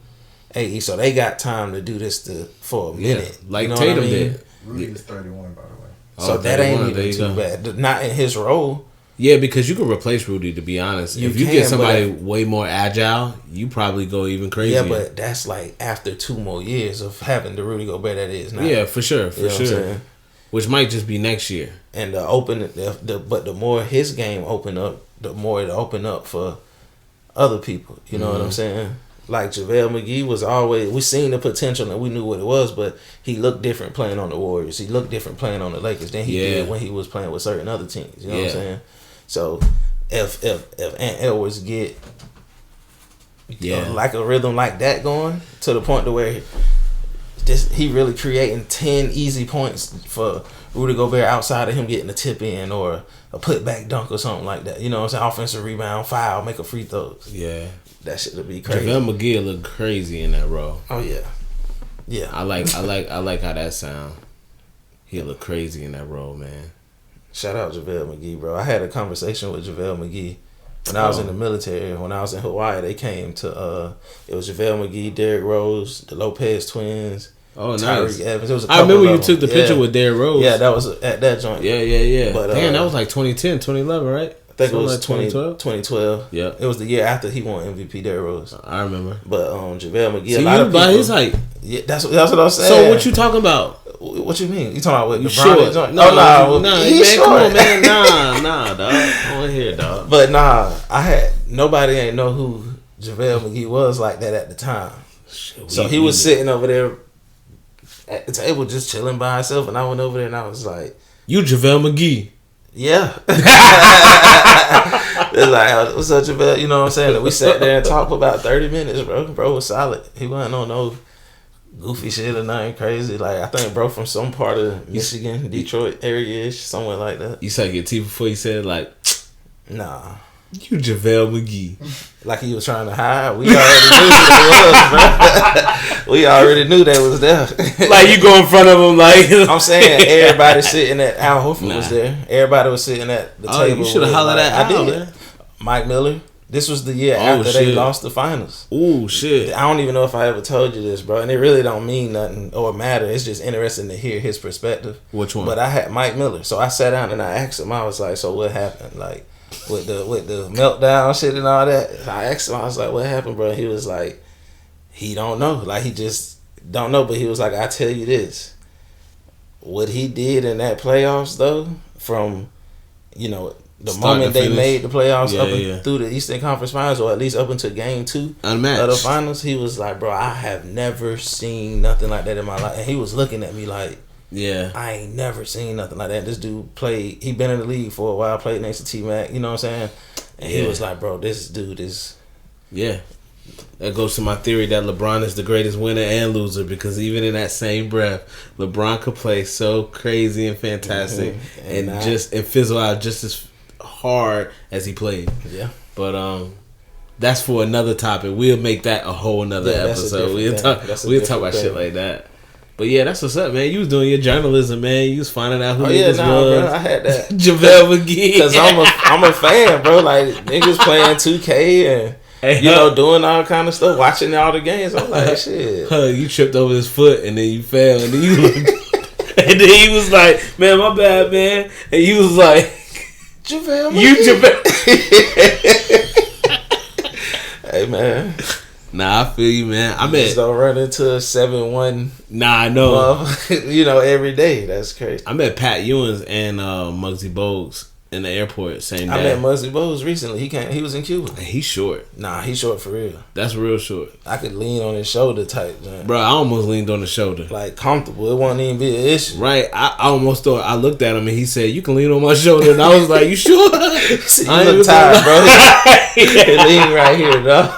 AE. So they got time to do this for a minute.
Like
you know
Tatum
what I mean?
did.
Rudy is 31, by the way.
So that ain't even too bad. Not in his role.
Yeah, because you can replace Rudy, to be honest. If you get somebody way more agile, you probably go even crazier.
Yeah, but that's like after 2 more years of having the Rudy Gobert that is now.
Yeah, for sure,
You know what I'm saying?
Which might just be next year.
And but the more his game open up, the more it open up for other people. You know what I'm saying? Like JaVale McGee was always, we seen the potential and we knew what it was, but he looked different playing on the Warriors. He looked different playing on the Lakers than he did when he was playing with certain other teams. You know what I'm saying? So if Ant Edwards get like a rhythm like that going to the point to where he really creating 10 easy points for Rudy Gobert outside of him getting a tip in or a putback dunk or something like that. You know what I'm saying? Offensive rebound, foul, make a free throws.
Yeah.
That shit would be crazy.
JaVale McGee look crazy in that role.
Oh yeah. Yeah.
I like how that sound. He look crazy in that role, man.
Shout out JaVale McGee, bro. I had a conversation with JaVale McGee when I was in the military. When I was in Hawaii, they came to it was JaVale McGee, Derrick Rose, the Lopez twins.
Oh, nice.
Tyreek Evans. It was
I remember you took the picture with Derrick Rose.
Yeah, that was at that joint.
Yeah.
But,
damn, that was like 2010, 2011, right?
I think it was
like
2012.
Yeah.
It was the year after he won MVP, Derrick Rose.
I remember.
But JaVale McGee,
so
a lot of people.
by his height.
Yeah, that's what I'm saying.
So what you talking about?
What you mean? You talking about what?
You
the Bronny joint?
No,
he's
man,
short.
come on, man. Nah, dog. I want to hear, dog.
But nobody ain't know who JaVale McGee was like that at the time. So he was sitting over there at the table just chilling by himself, and I went over there and I was like,
"You JaVale McGee."
Yeah. It's like, what's up, JaVale? You know what I'm saying? And we sat there and talked for about 30 minutes, bro. Bro was solid. He wasn't on no goofy shit or nothing crazy. Like, I think bro from some part of Michigan, Detroit area-ish, somewhere like that.
You said get T before you said like,
nah.
You JaVale McGee.
Like he was trying to hide. We already knew who it was, bro. We already knew that was there.
Like you go in front of him, like
I'm saying, everybody sitting at Al Horford was there. Everybody was sitting at the table.
You should have hollered at Al.
I did. Man. Mike Miller. This was the year after
shit.
they lost the finals.
Ooh, shit.
I don't even know if I ever told you this, bro. And it really don't mean nothing or matter. It's just interesting to hear his perspective.
Which one?
But I had Mike Miller. So I sat down and I asked him. I was like, so what happened? Like, with the meltdown shit and all that. I asked him. I was like, what happened, bro? He was like, he don't know. Like, he just don't know. But he was like, I tell you this. What he did in that playoffs, though, from, the
Start
moment
to
they
finish.
made the playoffs through the Eastern Conference Finals, or at least up until Game 2
Unmatched.
of the finals, he was like, bro, I have never seen nothing like that in my life. And he was looking at me like,
yeah,
I ain't never seen nothing like that. This dude played, he been in the league for a while, played next to T-Mac, you know what I'm saying? And he was like, bro, this dude is...
Yeah. That goes to my theory that LeBron is the greatest winner and loser, because even in that same breath, LeBron could play so crazy and fantastic and fizzle out just as hard as he played.
Yeah.
But that's for another topic. We'll make that a whole another episode. We'll talk about shit like that. But yeah, that's what's up, man. You was doing your journalism, man. You was finding out who niggas was.
Bro, I had that.
JaVale McGee.
Because I'm a fan, bro. Like, niggas playing 2K and doing all kind of stuff, watching all the games. I'm like, shit.
You tripped over his foot and then you fell and then you looked, and then he was like, man, my bad, man. And you was like,
JaVale McGee.
you JaVale.
Hey, man.
Nah, I feel you, man. I
just don't run into a 7-1.
Nah, I know.
Every day. That's crazy.
I met Pat Ewins and Muggsy Bogues in the airport same day.
I met Muggsy Bogues recently. He was in Cuba.
He's short.
Nah, he's short for real.
That's real short.
I could lean on his shoulder type, man.
Bro, I almost leaned on the shoulder.
Like, comfortable. It won't even be an issue.
Right. I almost thought, I looked at him and he said, you can lean on my shoulder. And I was like, you sure?
See, you look tired, bro. Lean right here, dog.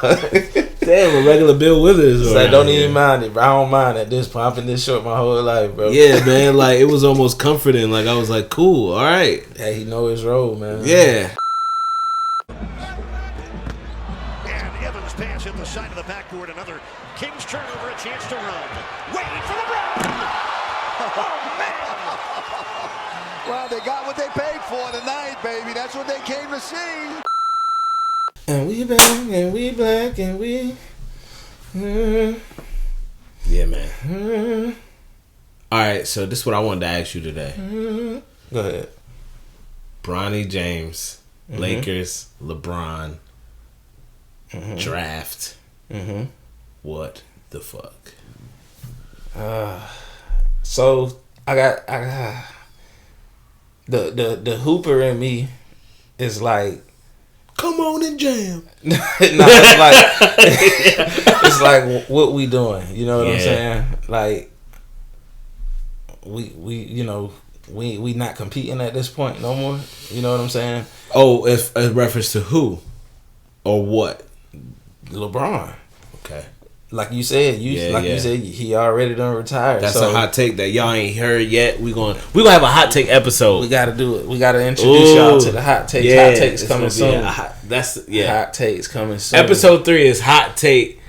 Damn, a regular Bill Withers.
It's like, don't even mind it, bro. I don't mind at this point. I've been this short my whole life, bro.
Yeah, man. Like, it was almost comforting. Like, I was like, cool. All right.
Hey, he know his role, man.
Yeah.
And Evans pass hit the side of the backboard. Another Kings turnover, a chance to run. Waiting for LeBron. Oh, man.
Well, they got what they paid for tonight, baby. That's what they came to see.
And we back, and we black, and we...
Yeah, man. All right, so this is what I wanted to ask you today.
Go ahead.
Bronny James, Lakers, LeBron, draft. What the fuck?
So I got the hooper in me is like,
come on and jam.
it's like what we doing. You know what I'm saying? Like we not competing at this point no more. You know what I'm saying?
Oh, it's a reference to who or what?
LeBron.
Okay.
Like you said, you said he already done retired.
That's
so
a hot take that y'all ain't heard yet. We gonna have a hot take episode.
We gotta do it. We gotta introduce y'all to the hot takes.
Yeah,
hot takes coming soon.
Hot takes coming soon. Episode 3 is hot take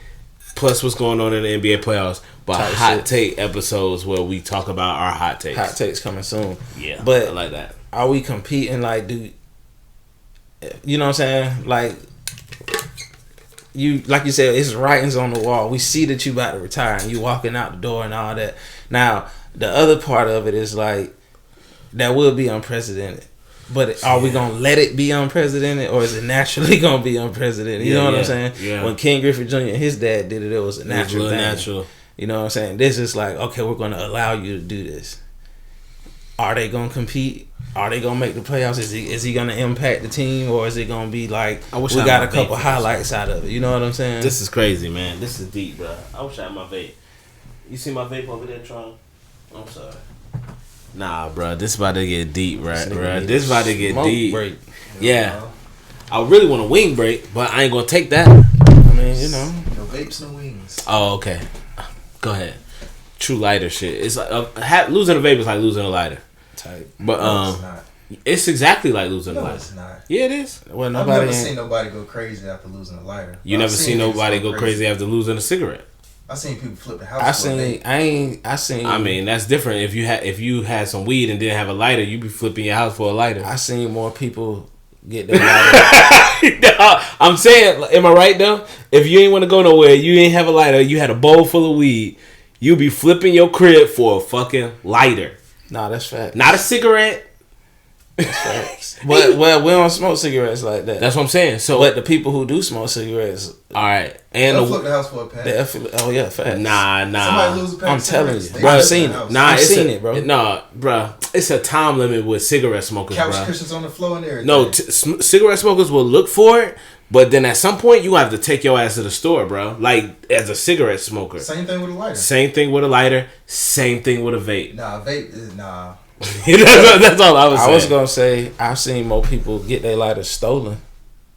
plus what's going on in the NBA playoffs. But hot take episodes where we talk about our hot takes.
Hot takes coming soon.
Yeah,
but
I like that.
Are we competing? Like, you know what I'm saying? Like you said, it's writings on the wall. We see that you about to retire and you walking out the door and all that. Now, the other part of it is like, that will be unprecedented. But are we going to let it be unprecedented, or is it naturally going to be unprecedented? You know what I'm saying?
Yeah.
When Ken Griffey Jr. and his dad did it, it was a natural thing. You know what I'm saying? This is like, okay, we're going to allow you to do this. Are they going to compete? Are they going to make the playoffs? Is he going to impact the team, or is it going to be like, we got a couple highlights out of it? You know what I'm saying?
This is crazy, man. This is deep, bro. I wish I had my vape. You see my vape over there, Tron? I'm sorry. Nah, bro. This about to get deep, right, bro? This about to get deep.
Break.
Yeah. I really want a wing break, but I ain't going to take that.
I mean, you know.
No vapes, no wings.
Oh, okay. Go ahead. True lighter shit. It's like losing a vape is like losing a lighter.
Type.
But
it's not.
It's exactly like losing a
No,
lighter.
it's not.
Yeah, it is.
Well,
I've never seen nobody go crazy after losing a lighter.
You never seen nobody go crazy after losing a cigarette.
I seen people flip the house.
I mean, that's different. If you had some weed and didn't have a lighter, you'd be flipping your house for a lighter.
I seen more people get their lighter.
No, I'm saying, am I right though? If you ain't want to go nowhere, you ain't have a lighter, you had a bowl full of weed, you be flipping your crib for a fucking lighter.
Nah, that's fact.
Not a cigarette.
That's facts. But well, we don't smoke cigarettes like that.
That's what I'm saying. So,
but the people who do smoke cigarettes,
all right, and
they'll flip the house for a pack.
Oh yeah, facts.
Nah.
Somebody lose a pack.
I'm telling you,
I've
seen it. I've seen it, bro.
Nah, bro, it's a time limit with cigarette smokers, bro.
Couch cushions on the floor and everything.
No, cigarette smokers will look for it, but then at some point you have to take your ass to the store, bro. Like as a cigarette smoker.
Same thing with a lighter.
Same thing with a lighter. Same thing with a vape.
Nah, vape is nah.
That's all I was saying.
I was gonna say I've seen more people get their lighters stolen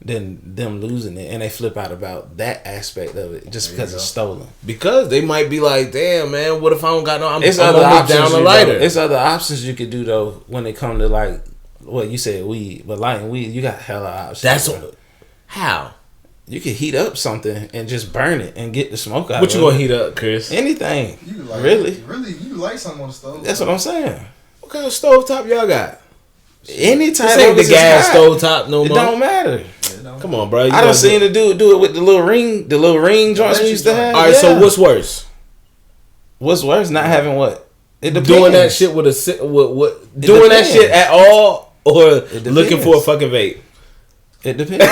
than them losing it, and they flip out about that aspect of it just because it's stolen.
Because they might be like, "Damn, man, what if I don't got no? I'm
other options
down a lighter."
It's other options you could do though when it come to like what you said weed, but lighting weed, you got hella options.
That's how
you can heat up something and just burn it and get the smoke out.
What you gonna heat up, Chris?
Anything.
You like,
really,
you light something on the stove.
That's what I'm saying.
What kind of stovetop y'all got?
Any type.
This ain't the gas stovetop no more.
It don't matter.
Come on, bro.
I done seen the dude do it with the little ring joints we used to have.
All right, so what's worse?
What's worse? Not having what? It depends.
Doing that shit with doing that shit at all, or looking for a fucking vape.
It depends.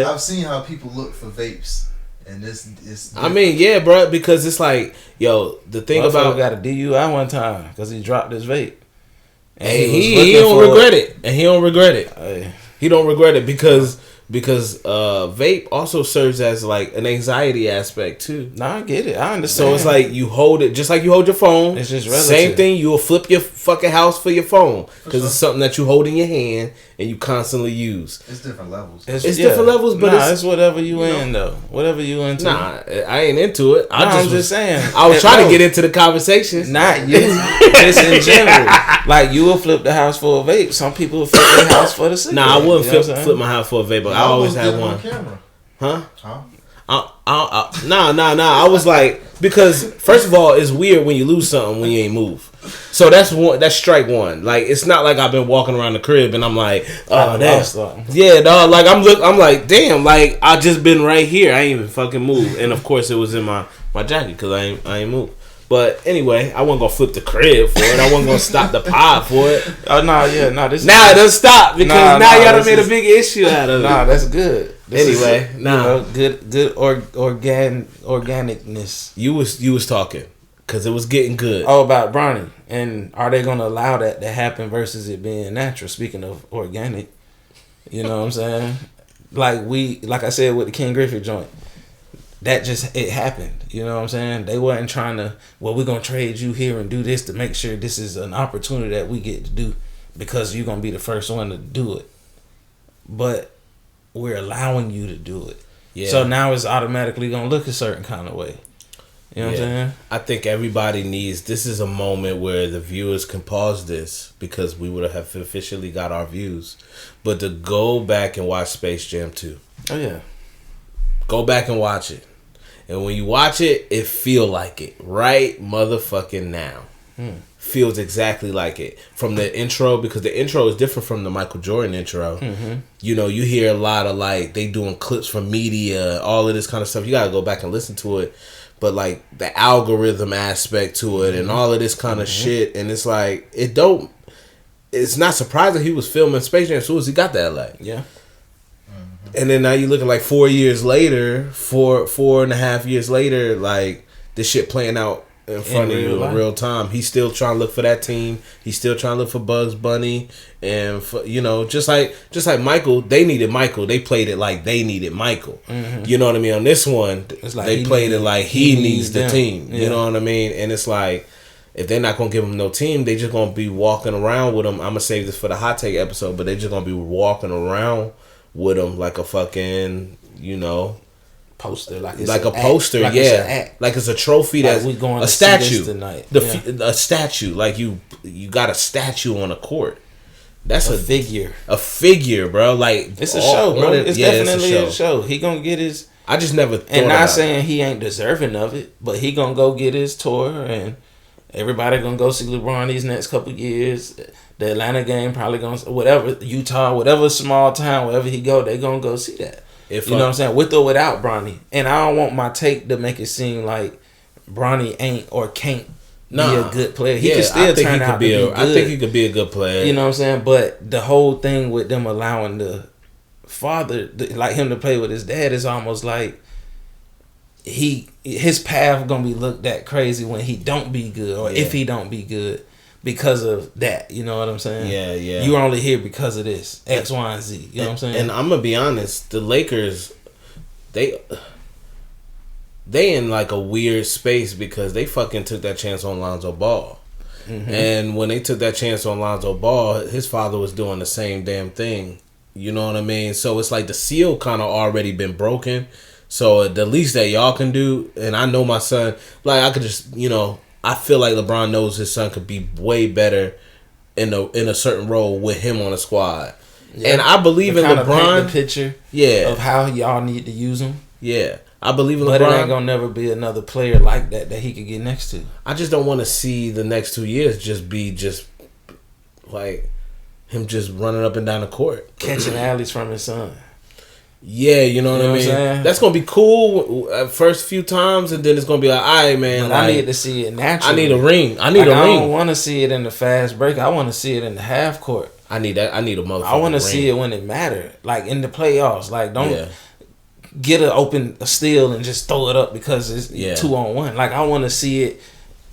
I've seen how people look for vapes, and this.
I mean, yeah, bro, because it's like, yo, the thing about
got a DUI one time because he dropped his vape,
and he don't regret it, and he don't regret it. He don't regret it because vape also serves as like an anxiety aspect too.
Nah, I get it. I understand.
So it's like you hold it just like you hold your phone.
It's just relative.
Same thing. You'll flip your fucking house for your phone because it's something that you hold in your hand and you constantly use.
It's different levels.
It's different levels, but
it's whatever you in though. Whatever you into.
Nah, I ain't into it.
I'm just saying.
I was trying to get into the conversation.
Not you. Just in general. Like you will flip the house for a vape. Some people will flip their house for the cigarette.
Nah, I wouldn't flip my house for a vape, but I always had one. Huh? Nah. I was like, because first of all, it's weird when you lose something when you ain't move. So that's strike one. Like it's not like I've been walking around the crib and I'm like, oh damn, yeah, dog. Like I'm like, damn, like I just been right here. I ain't even fucking move. And of course it was in my jacket because I ain't moved. But anyway, I wasn't gonna flip the crib for it. I wasn't gonna stop the pod for it.
Oh no, yeah, no. This
now it doesn't stop because now y'all done made a big issue out of it.
Nah, that's good.
Anyway,
good organicness.
You was talking because it was getting good.
Oh, about Bronny, and are they gonna allow that to happen versus it being natural? Speaking of organic, you know what I'm saying? Like I said with the King Griffith joint. That it happened. You know what I'm saying? They wasn't trying to, we're going to trade you here and do this to make sure this is an opportunity that we get to do because you're going to be the first one to do it. But we're allowing you to do it. Yeah. So now it's automatically going to look a certain kind of way. You know what I'm saying?
I think everybody this is a moment where the viewers can pause this because we would have officially got our views. But to go back and watch Space Jam 2.
Oh, yeah.
Go back and watch it. And when you watch it, it feel like it right motherfucking now. Feels exactly like it. From the intro, because the intro is different from the Michael Jordan intro. Mm-hmm. You know, you hear a lot of like, they doing clips from media, all of this kind of stuff. You got to go back and listen to it. But like the algorithm aspect to it and all of this kind of shit. And it's like, it's not surprising he was filming Space Jam as soon as he got to LA.
Yeah.
And then now you look at like 4 years later, four and a half years later, like this shit playing out in front of you in real time. He's still trying to look for that team. He's still trying to look for Bugs Bunny, and for, you know, just like Michael, they needed Michael. They played it like they needed Michael. Mm-hmm. You know what I mean? On this one, it's like they played it like he needs the team. Yeah. You know what I mean? And it's like, if they're not gonna give him no team, they just gonna be walking around with him. I'm gonna save this for the hot take episode, but they just gonna be walking around with him like a fucking, you know,
poster, like
a poster,
like
like it's a trophy that's
we going
a
to
statue
see this tonight.
A statue, like you got a statue on a court. That's a figure, bro. Like
it's a show, bro. It's definitely a show. He gonna get his.
I just never thought
And not
about
saying
it.
he ain't deserving of it, but he gonna go get his tour, and everybody gonna go see LeBron these next couple years. The Atlanta game probably gonna, whatever, Utah, whatever small town, wherever he go, they gonna go see that. You know what I'm saying? With or without Bronny. And I don't want my take to make it seem like Bronny ain't or can't be a good player. He can still turn out to be good.
I think he could be a good player.
You know what I'm saying? But the whole thing with them allowing the father, like him to play with his dad, is almost like his path gonna be looked at crazy when he don't be good, or if he don't be good because of that. You know what I'm saying?
Yeah, yeah.
You're only here because of this X, Y, and Z. You know what I'm saying?
And I'm gonna be honest, the Lakers, they in like a weird space because they fucking took that chance on Lonzo Ball. Mm-hmm. And when they took that chance on Lonzo Ball, his father was doing the same damn thing. You know what I mean? So it's like the seal kind of already been broken. So the least that y'all can do, and I know my son, like I could just, I feel like LeBron knows his son could be way better in a certain role with him on the squad. Yeah. And I believe in LeBron.
The picture of how y'all need to use him.
Yeah. I believe in LeBron.
But it ain't gonna never be another player like that he could get next to.
I just don't want to see the next 2 years just be like him just running up and down the court.
Catching alleys from his son.
Yeah, you know what I mean? That's going to be cool first few times, and then it's going to be like, all right, man.
But I need to see it naturally.
I need a ring. I
don't want to see it in the fast break. I want to see it in the half court.
I need that. I need a motherfucking
I want to see it when it matters. Like in the playoffs. Like don't get a steal and just throw it up because it's 2-on-1. Like I want to see it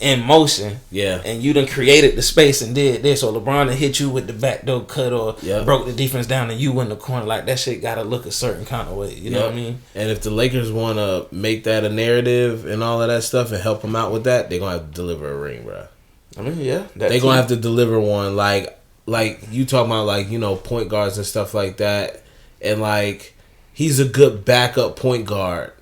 in motion.
Yeah.
And you done created the space and did this, or LeBron done hit you with the backdoor cut, or broke the defense down and you in the corner. Like that shit gotta look a certain kind of way. You know what I mean?
And if the Lakers want to make that a narrative and all of that stuff and help them out with that, they're gonna have to deliver a ring, bro.
I mean, yeah,
they're gonna have to deliver one. Like you talking about, like, point guards and stuff like that, and like he's a good backup point guard.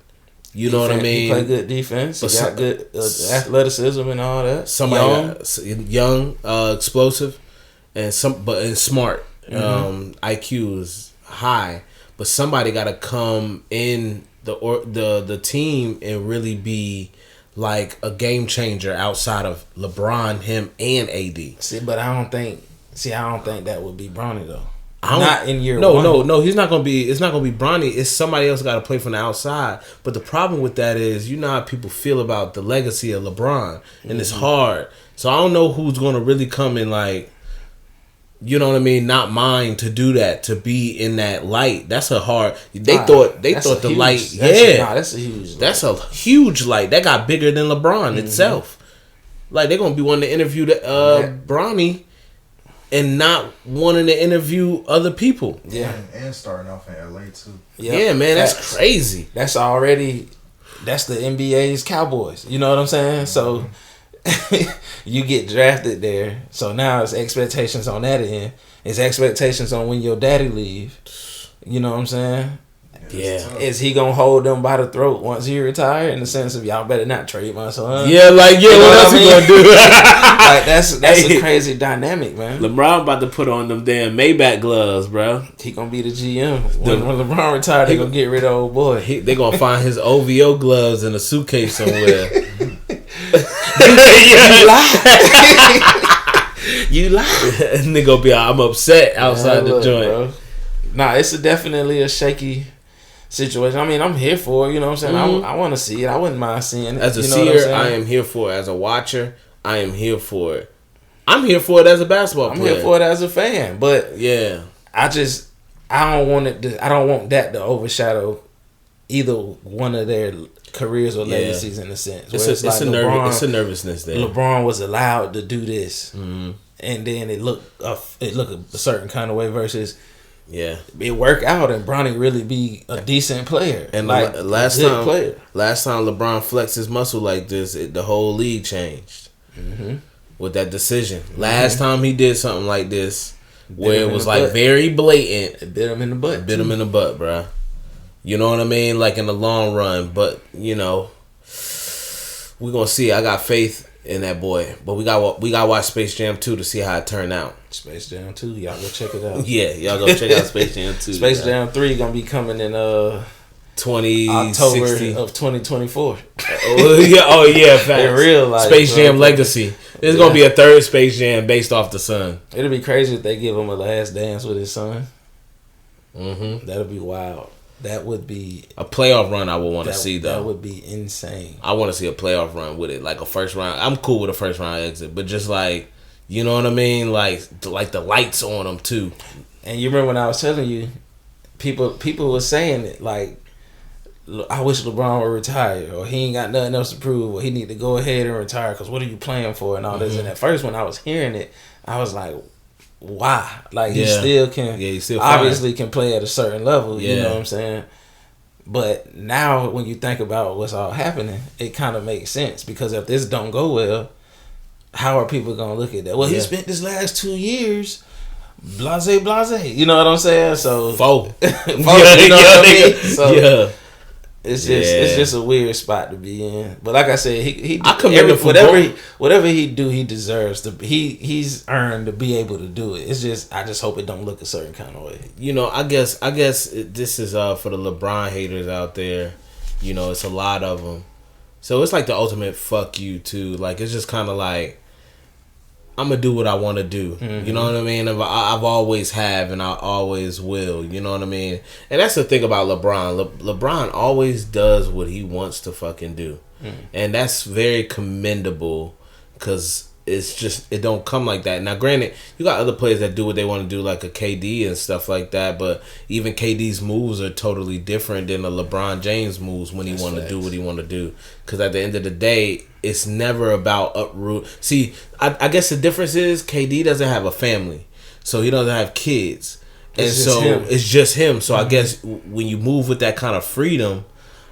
You know what I mean?
He play good defense. He got good athleticism and all that.
Young, explosive, and smart.
Mm-hmm.
IQ is high, but somebody got to come in the team and really be like a game changer outside of LeBron, him, and AD.
But I don't think that would be Bronny though. Not in year one.
No. He's not gonna be. It's not gonna be Bronny. It's somebody else got to play from the outside. But the problem with that is, you know how people feel about the legacy of LeBron, and it's hard. So I don't know who's gonna really come in, like, you know what I mean, not mind to do that, to be in that light. That's a hard. They thought the light.
That's a huge light.
That's a huge light. That got bigger than LeBron itself. Like they're gonna be wanting to interview Bronny. And not wanting to interview other people.
Yeah. And starting off in LA too.
Yeah, man, that's crazy.
That's the NBA's Cowboys. You know what I'm saying? So you get drafted there. So now it's expectations on that end. It's expectations on when your daddy leave. You know what I'm saying?
Yeah.
Is he gonna hold them by the throat once he retire? In the sense of, y'all better not trade my son.
Yeah, like, you know what else he gonna do?
Like that's a crazy dynamic, man.
LeBron about to put on them damn Maybach gloves, bro.
He gonna be the GM. When LeBron retired, they gonna get rid of old boy.
They gonna find his OVO gloves in a suitcase somewhere. You lie. Nigga gonna be, I'm upset outside the joint. Bro.
Nah, it's definitely a shaky situation. I mean, I'm here for it, you know what I'm saying? Mm-hmm. I want to see it. I wouldn't mind seeing it.
As a seer, I am here for it. As a watcher, I am here for it. I'm here for it as a basketball player.
I'm here for it as a fan. But
yeah,
I don't want that to overshadow either one of their careers or legacies in a sense.
It's a nervousness there.
LeBron was allowed to do this, and then it looked a certain kind of way versus.
Yeah,
it work out and Bronny really be a decent player.
And like last time LeBron flexed his muscle like this, the whole league changed with that decision. Last time he did something like this, where it was like very blatant,
it bit him in the butt.
Bit him in the butt, bro. You know what I mean? Like in the long run, but you know, we're gonna see. I got faith in that boy, but we got to watch Space Jam 2 to see how it turned out.
Space Jam 2, y'all go check it out.
Yeah, y'all go check out Space Jam 2.
Space Jam 3 gonna be coming in October
2060
of 2024.
Facts.
In real life,
Space
bro.
Jam Legacy. There's gonna be a third Space Jam based off the son.
It'll be crazy if they give him a last dance with his son.
Mm-hmm.
That'll be wild. That would be
a playoff run. I would want to see though.
That would be insane.
I want to see a playoff run with it, like a first round. I'm cool with a first round exit, but just like, you know what I mean, like the lights on them too.
And you remember when I was telling you, people were saying it like, I wish LeBron would retire, or he ain't got nothing else to prove, or he need to go ahead and retire because what are you playing for and all this. And at first when I was hearing it, I was like, why? Like he still can,
he still
obviously can play at a certain level.
Yeah.
You know what I'm saying? But now when you think about what's all happening, it kind of makes sense because if this don't go well, how are people gonna look at that? Well, he spent this last 2 years. Blase. You know what I'm saying? So
Four.
you know what I mean? So it's just a weird spot to be in. But like I said, he
I commend him for
whatever he do, he deserves to. He's earned to be able to do it. It's just I just hope it don't look a certain kind of way.
You know, I guess this is for the LeBron haters out there. You know, it's a lot of them. So it's like the ultimate fuck you too. Like it's just kind of like, I'm gonna do what I want to do. Mm-hmm. You know what I mean? I've always have and I always will. You know what I mean? And that's the thing about LeBron. LeBron always does what he wants to fucking do, and that's very commendable because it's just it don't come like that. Now, granted, you got other players that do what they want to do, like a KD and stuff like that. But even KD's moves are totally different than a LeBron James moves when he want to do what he want to do. Because at the end of the day, it's never about uproot. See, I guess the difference is KD doesn't have a family, so he doesn't have kids, and so it's just him. So I guess when you move with that kind of freedom,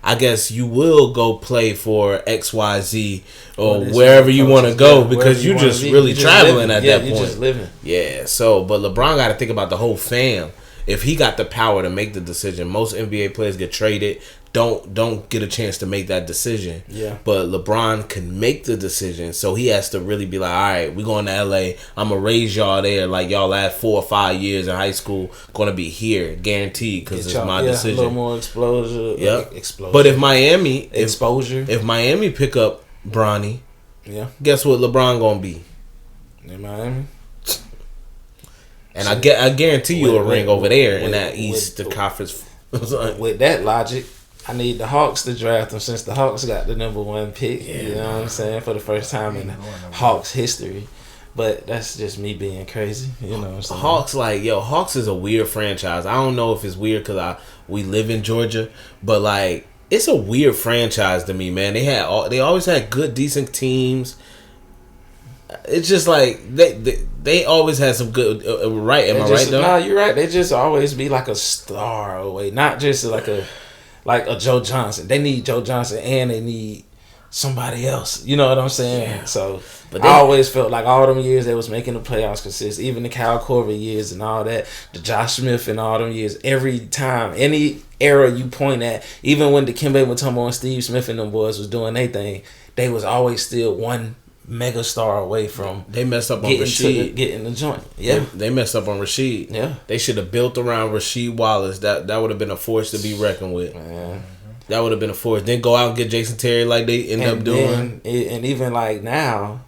I guess you will go play for XYZ or wherever you want to go because you're just really traveling at that point.
You're just living.
Yeah. So, but LeBron got to think about the whole fam. If he got the power to make the decision, most NBA players get traded. Don't get a chance to make that decision.
Yeah.
But LeBron can make the decision, so he has to really be like, all right, we're going to LA. I'm gonna raise y'all there, like y'all last 4 or 5 years in high school, gonna be here, guaranteed, because it's my decision.
A little more exposure.
Yep. But if Miami
if
Miami pick up Bronny, guess what LeBron gonna be?
In Miami.
And I guarantee you a ring over there in that East Conference.
With that logic, I need the Hawks to draft him since the Hawks got the number 1 pick. You know what I'm saying? For the first time in Hawks history. But that's just me being crazy. You know what I'm saying?
Hawks is a weird franchise. I don't know if it's weird because we live in Georgia, but like it's a weird franchise to me, man. They always had good, decent teams. It's just like they always had some good right. Am I right though?
No, you're right. They just always be like a star away, not just like a Joe Johnson. They need Joe Johnson and they need somebody else. You know what I'm saying? Yeah. So, but I always felt like all them years they was making the playoffs consistent. Even the Kyle Korver years and all that, the Josh Smith and all them years. Every time, any era you point at, even when Dikembe Mutombo and Steve Smith and them boys was doing their thing, they was always still one mega star away from
they messed up on Rasheed
getting the joint. Yeah,
they messed up on Rasheed.
Yeah,
they should have built around Rasheed Wallace. That would have been a force to be reckoned with.
Man.
That would have been a force. Then go out and get Jason Terry like they end up doing.
And even like now,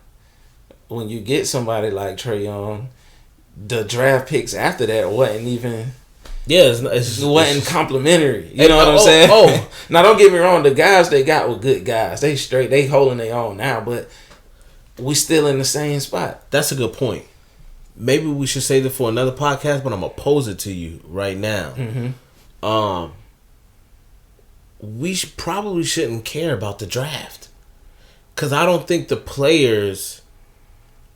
when you get somebody like Trae Young, the draft picks after that wasn't even.
Yeah,
it wasn't complimentary. You know what I'm saying? Now don't get me wrong. The guys they got were good guys. They holding their own now, but. We still in the same spot.
That's a good point. Maybe we should save it for another podcast, but I'm gonna pose it to you right now.
Mm-hmm.
We probably shouldn't care about the draft because I don't think the players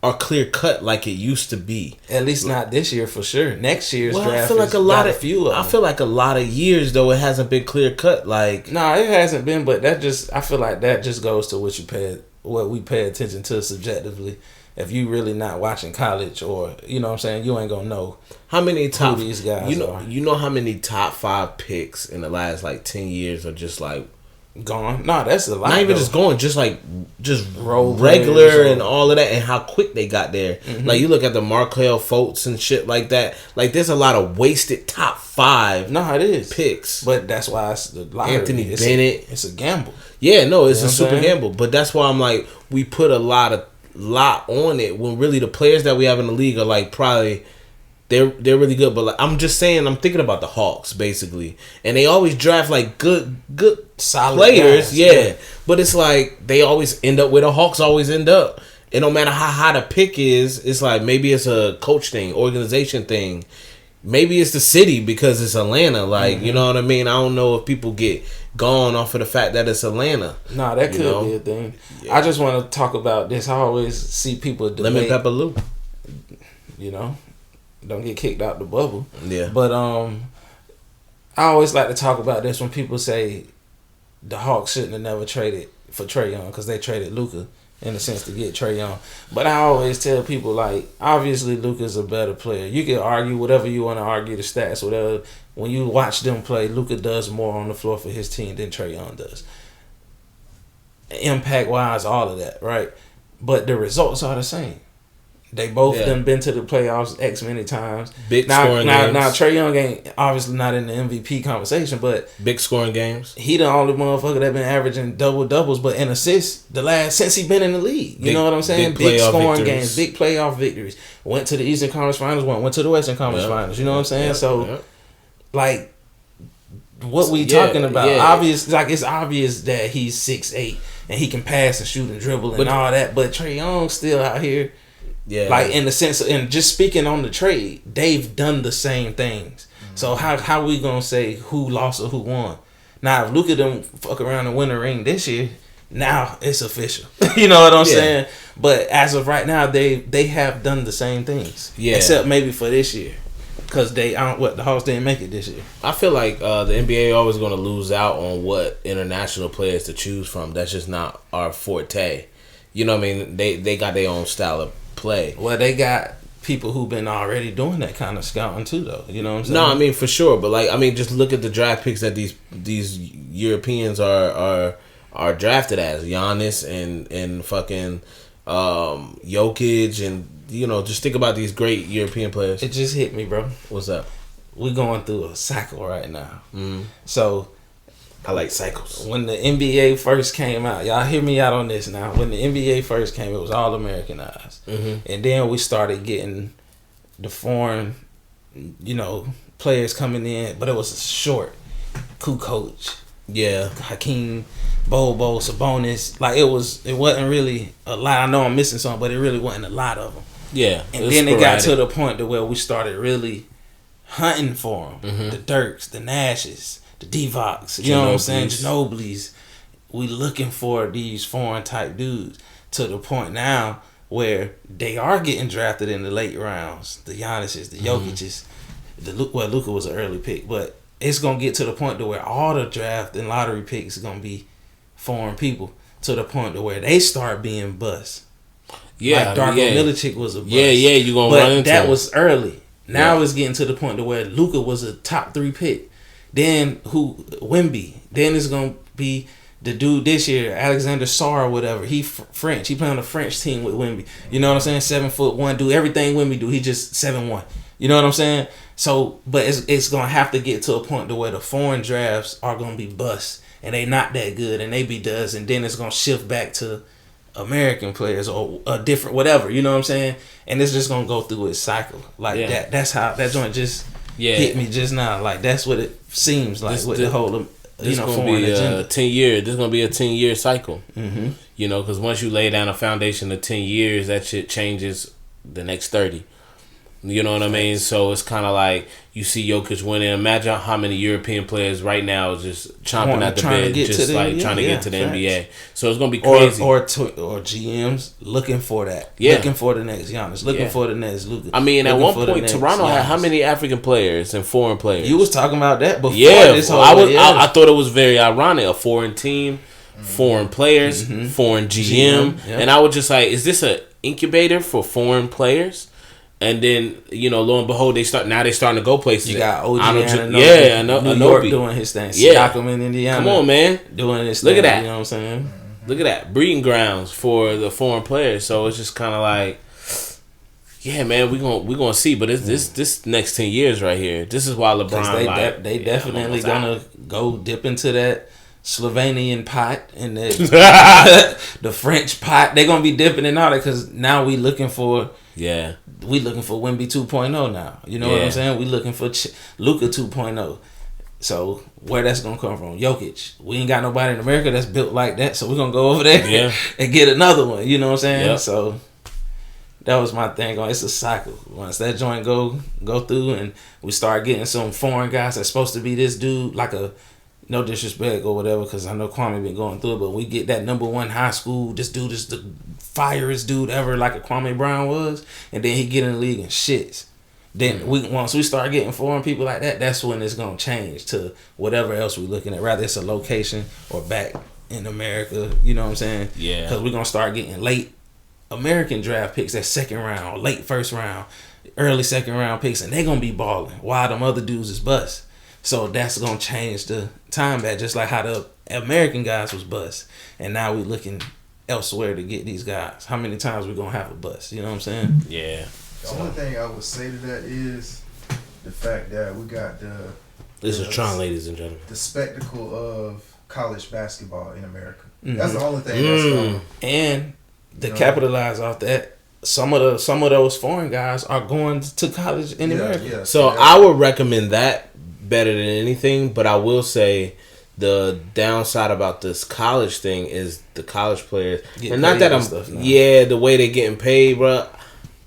are clear cut like it used to be.
At least not this year for sure. Next year's draft.
I feel like I feel like a lot of years though it hasn't been clear cut. Like
no, it hasn't been. But I feel like that just goes to what we pay attention to subjectively. If you really not watching college or you know what I'm saying, you ain't gonna know
how many top
who these guys are.
You know how many top 5 picks in the last like 10 years are just like
gone. No, that's a lot.
Not even
though.
just going, just
Role
regular
players
and all of that, and how quick they got there. Like you look at the Markel Fultz and shit like that. Like there's a lot of wasted top 5.
No, it is
picks.
but that's why it's the lottery.
Anthony Bennett.
It's a gamble.
Yeah, no, it's
You know
a
what
super
I'm saying?
gamble. But that's why I'm like, we put a lot on it when really the players that we have in the league are like probably they're really good. But like, I'm just saying, I'm thinking about the Hawks basically, and they always draft like good
Solid
players.
guys,
Yeah, but it's like they always end up where the Hawks always end up. And no matter how high the pick is, it's like maybe it's a coach thing, organization thing. Maybe it's the city because it's Atlanta. Like, you know what I mean? I don't know if people get gone off of the fact that it's Atlanta.
No, that could
know?
be a thing.
Yeah.
I just want to talk about this. I always see people debate.
Lemon Pepper Lou.
You know, don't get kicked out the bubble.
Yeah.
But I always like to talk about this when people say the Hawks shouldn't have never traded for Trae Young because they traded Luka in a sense to get Trae Young. But I always tell people, like, obviously Luka's a better player. You can argue whatever you want to argue, the stats, whatever. When you watch them play, Luka does more on the floor for his team than Trae Young does. Impact-wise, all of that, right? But the results are the same. They both done been to the playoffs X many times.
Big scoring games.
Now Trae Young ain't obviously not in the MVP conversation, but
Big scoring games.
he the only motherfucker that been averaging doubles, but in assists since he been in the league. You know what I'm saying? Big scoring games, big playoff victories. Went to the Eastern Conference Finals, went to the Western Conference Finals. You know what I'm saying? Like, what we talking about? Obvious, like it's obvious that he's 6'8" and he can pass and shoot and dribble and all that. But Trae Young still out here.
Yeah.
Like in the sense, and just speaking on the trade, they've done the same things. So how we gonna say who lost or who won? Now if Luka them fuck around and win a ring this year, now it's official. You know what I'm saying? But as of right now, they have done the same things.
Yeah.
Except maybe for this year, because the Hawks didn't make it this year.
I feel like the NBA always going to lose out on what international players to choose from. That's just not our forte. You know what I mean? They got their own style of play.
Well, they got people who've been already doing that kind of scouting too, though. You know what I'm saying?
No, I mean for sure, but like I mean, just look at the draft picks that these Europeans are drafted as Giannis and fucking Jokic, and you know, just think about these great European players.
It just hit me, bro.
What's up?
We're going through a cycle right now. So
I like cycles.
when the NBA first came out, y'all hear me out on this now. When the NBA first came, it was all Americanized. And then we started getting the foreign, you know, players coming in, but it was short. Kukoc, Hakeem, Bobo, Sabonis. Like it wasn't really a lot. I know I'm missing something, but it really wasn't a lot of them.
Yeah.
And then it got to the point to where we started really hunting for them. The Dirks, the Nashes, the Divox, you know what I'm saying? Ginobili's. We looking for these foreign type dudes to the point now where they are getting drafted in the late rounds. The Giannis's, the Jokic's, Luka was an early pick, but it's gonna get to the point to where all the draft and lottery picks are gonna be foreign people to the point to where they start being busts.
Yeah,
like Darko Milicic was a bust.
Yeah, you gonna run into
that
him.
was early. Now it's getting to the point to where Luka was a top 3 pick. Then Wemby. Then it's gonna be the dude this year, Alexander Sarr or whatever. He French. He playing on a French team with Wemby. You know what I'm saying? 7'1", do everything Wemby do. He just 7'1". You know what I'm saying? So, but it's gonna have to get to a point to where the foreign drafts are gonna be busts and they not that good and they be duds, and then it's gonna shift back to American players or a different whatever. You know what I'm saying? And it's just gonna go through its cycle like that. That's how that joint just hit me just now. Like that's what it seems like with the whole foreign agenda.
10 year. This is gonna be a 10-year cycle. You know, because once you lay down a foundation of 10 years, that shit changes the next 30. You know what I mean? So it's kind of like you see Jokic winning. Imagine how many European players right now is just chomping at the bit, just like trying to get to the NBA. So it's gonna be crazy.
Or GMs looking for that. Looking for the next Giannis. Looking for the next Luka.
I mean, at one point, Toronto had how many African players and foreign players?
You was talking about that before.
This whole I thought it was very ironic. A foreign team, foreign players, foreign GM, and I was just like, is this an incubator for foreign players? And then, lo and behold, they starting to go places.
You got OG
New
York doing his thing. Siakam in Indiana.
Come on, man.
Doing his
Look
thing.
at that.
You know what I'm saying?
Look at that. Breeding grounds for the foreign players. So it's just kind of like, yeah, man, we gonna see. But it's this next 10 years right here. This is why LeBron
they definitely gonna go dip into that Slovenian pot and the the French pot. They're gonna be dipping in all that because now we looking for Wemby 2.0 now. You know what I'm saying? We looking for Luka 2.0. So where that's gonna come from? Jokic. We ain't got nobody in America that's built like that, so we're gonna go over there and get another one. You know what I'm saying?
Yep.
So that was my thing. It's a cycle. Once that joint go through and we start getting some foreign guys that's supposed to be this dude, like a no disrespect or whatever, because I know Kwame been going through it, but we get that number one high school, this dude is the firest dude ever, like a Kwame Brown was, and then he get in the league and shits. Then once we start getting foreign people like that, that's when it's gonna change to whatever else we're looking at. Rather it's a location or back in America. You know what I'm saying?
Yeah.
Because we're gonna start getting late American draft picks, that second round, or late first round, early second round picks, and they gonna be balling while them other dudes is bust. So that's gonna change the time back, just like how the American guys was bust, and now we looking elsewhere to get these guys. How many times we gonna have a bust? You know what I'm saying?
Yeah.
The only thing I would say to that is the fact that we got
This is Tron, ladies and gentlemen.
the spectacle of college basketball in America.
Mm-hmm.
That's the only thing that's going.
And to capitalize off that, some of those foreign guys are going to college in America.
Yeah,
So I would recommend that better than anything, but I will say the downside about this college thing is the college players, and not that the way they're getting paid, bro.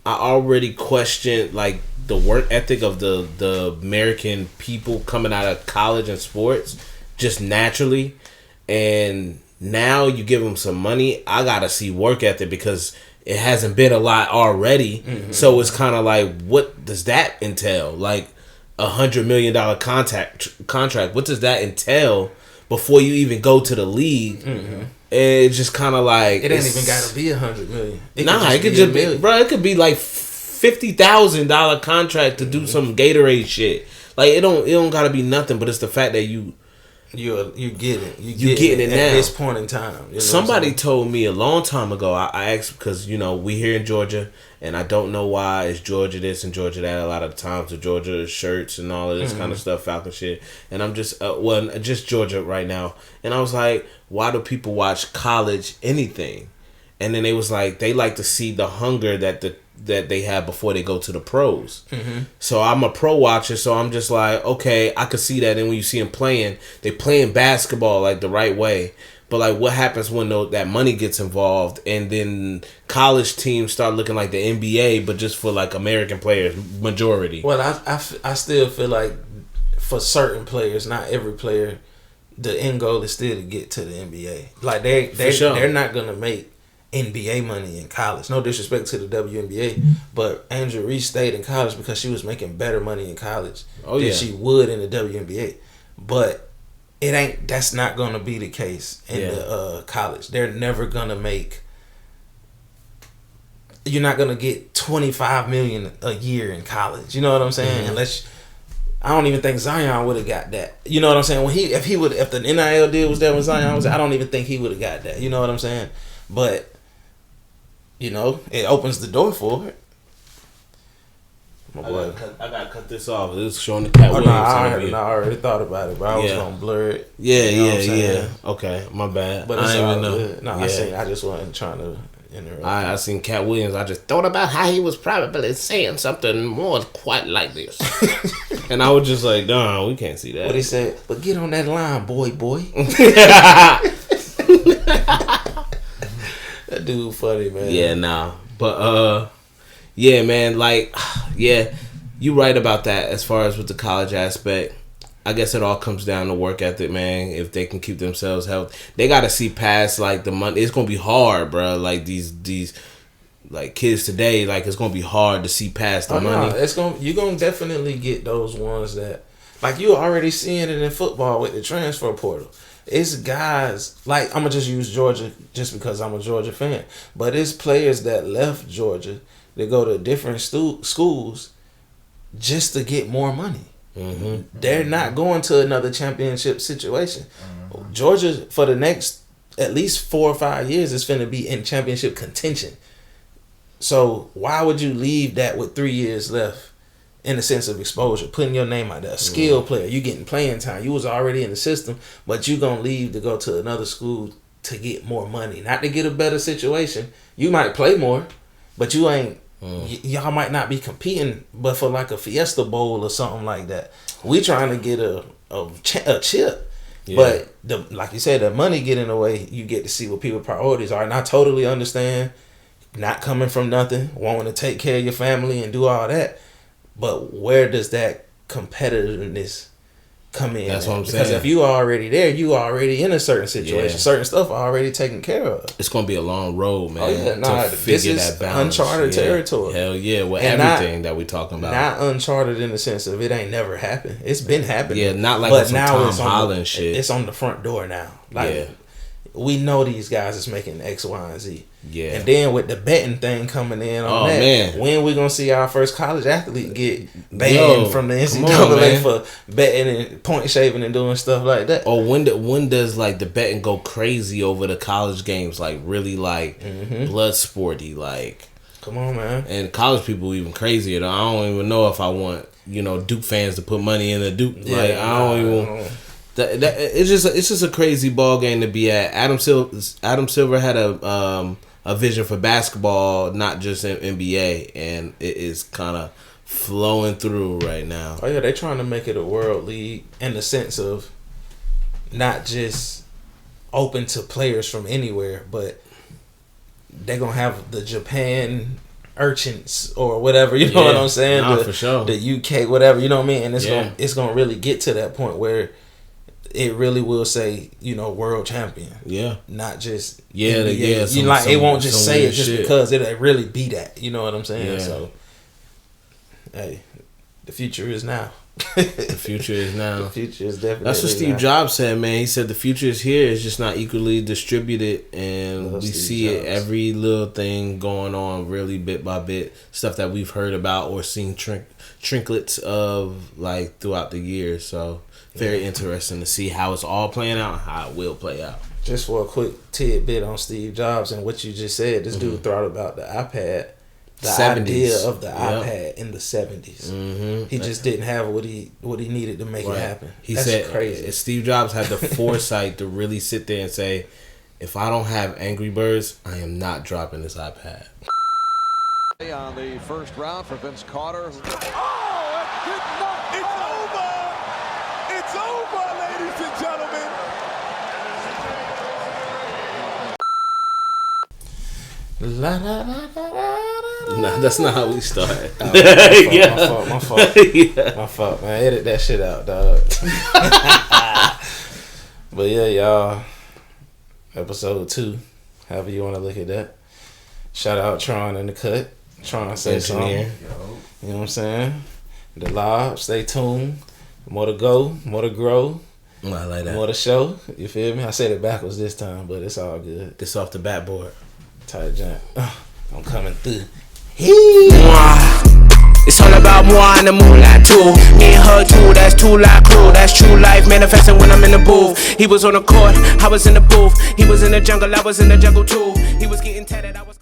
I already question like the work ethic of the American people coming out of college and sports just naturally, and now you give them some money. I gotta see work ethic because it hasn't been a lot already. Mm-hmm. So it's kind of like, what does that entail? Like $100 million contract. What does that entail before you even go to the league? Mm-hmm. It's just kind of like
it ain't even got to be $100 million.
It could just be, bro. It could be like $50,000 contract to do some Gatorade shit. Like it don't got to be nothing, but it's the fact that you
getting it
now
at this point in time. You know
somebody told me a long time ago. I asked because we here in Georgia, and I don't know why it's Georgia this and Georgia that. A lot of the times the Georgia shirts and all of this kind of stuff, Falcon shit, and I'm just just Georgia right now. And I was like, why do people watch college anything? And then they was like, they like to see the hunger that they have before they go to the pros. Mm-hmm. So I'm a pro watcher, so I'm just like, okay, I could see that. And when you see them playing, they playing basketball like the right way. But like, what happens when that money gets involved, and then college teams start looking like the NBA, but just for like American players, majority?
Well, I still feel like for certain players, not every player, the end goal is still to get to the NBA. Like they're not gonna make NBA money in college. No disrespect to the WNBA, but Angel Reese stayed in college because she was making better money in college than she would in the WNBA. But that's not gonna be the case in the college. They're never gonna make. You're not gonna get $25 million a year in college. You know what I'm saying? Mm-hmm. Unless I don't even think Zion would have got that. You know what I'm saying? If the NIL deal was there when Zion was, I don't even think he would have got that. You know what I'm saying? But it opens the door for it. My boy.
I gotta cut this off. This is showing the Cat Williams.
I already thought about it, but I was gonna blur it.
Yeah. Okay, my bad.
But I didn't even know. No, I just wasn't trying to interrupt.
I seen Cat Williams. I just thought about how he was probably saying something more quite like this, and I was just like, "No, we can't see that."
But he said, "But get on that line, boy." That dude funny, man.
Yeah, nah. But yeah, man, like you right about that as far as with the college aspect. I guess it all comes down to work ethic, man. If they can keep themselves healthy, they gotta see past like the money. It's gonna be hard, bro. Like these like kids today, like it's gonna be hard to see past the money.
No, you're gonna definitely get those ones that like you're already seeing it in football with the transfer portal. It's guys, like, I'm going to just use Georgia just because I'm a Georgia fan. But it's players that left Georgia to go to different schools just to get more money. They're not going to another championship situation. Georgia, for the next at least 4 or 5 years, is finna be in championship contention. So why would you leave that with 3 years left in the sense of exposure, putting your name out there, a skill player, you getting playing time, you was already in the system, but you gonna leave to go to another school to get more money, not to get a better situation. You might play more, but you ain't. Y'all might not be competing, but for like a Fiesta Bowl or something like that, we trying to get a chip. Yeah. But like you said, the money get in the way. You get to see what people's priorities are, and I totally understand not coming from nothing, wanting to take care of your family and do all that. But where does that competitiveness come in?
That's what I'm saying.
Because if you are already there, you are already in a certain situation. Yeah. Certain stuff already taken care of.
It's gonna be a long road, man.
Oh yeah, to figure that balance. Uncharted territory.
Hell yeah, with and everything that we talking about.
Not uncharted in the sense of it ain't never happened. It's been happening.
Yeah, not like but now Tom
it's
Holland shit.
It's on the front door now. Like, we know these guys is making X, Y, and Z. Yeah. And then with the betting thing coming in on that, man. When we gonna see our first college athlete get banned from the NCAA for betting and point shaving and doing stuff like that?
Or when does like the betting go crazy over the college games, like really like blood sporty, like
come on, man.
And college people even crazier though. I don't even know if I want, Duke fans to put money in the Duke. Yeah, like I don't even it's just a crazy ball game to be at. Adam Silver had a vision for basketball, not just in NBA, and it is kind of flowing through right now.
Oh yeah, they trying to make it a world league in the sense of not just open to players from anywhere, but they're gonna have the Japan urchins or whatever, you know what I'm saying?
Nah, for sure.
The UK, whatever, you know what I mean? And it's gonna really get to that point where it really will say, world champion.
Yeah.
Not just
NBA.
It won't just say it just because it'll really be that. You know what I'm saying? Yeah. So, hey, the future is now.
The future is now.
The future is definitely.
That's what Steve Jobs said, man. He said the future is here. It's just not equally distributed, and we see it every little thing going on, really bit by bit. Stuff that we've heard about or seen trinklets of like throughout the years. So. Very interesting to see how it's all playing out and how it will play out.
Just for a quick tidbit on Steve Jobs and what you just said, this dude thought about the iPad, the 70s. Idea of the iPad in the 70s. He just didn't have what he needed to make it happen.
He said crazy. Steve Jobs had the foresight to really sit there and say, if I don't have Angry Birds, I am not dropping this iPad.
On the first round for Vince Carter. It's over, ladies and gentlemen.
Nah, that's not how we start.
My fault, man. Edit that shit out, dog. But yeah, y'all. Episode 2. However you want to look at that. Shout out Tron in the cut. Tron said something. You know what I'm saying? TheLob, stay tuned. More to go, more to grow.
I like that.
More to show. You feel me? I said it backwards this time, but it's all good.
This off the backboard.
Tight jump. I'm coming through.
It's all about moi and the moonlight too. Me and her too, that's too like crew. That's true life manifesting when I'm in the booth. He was on the court, I was in the booth. He was in the jungle, I was in the jungle too. He was getting tatted, I was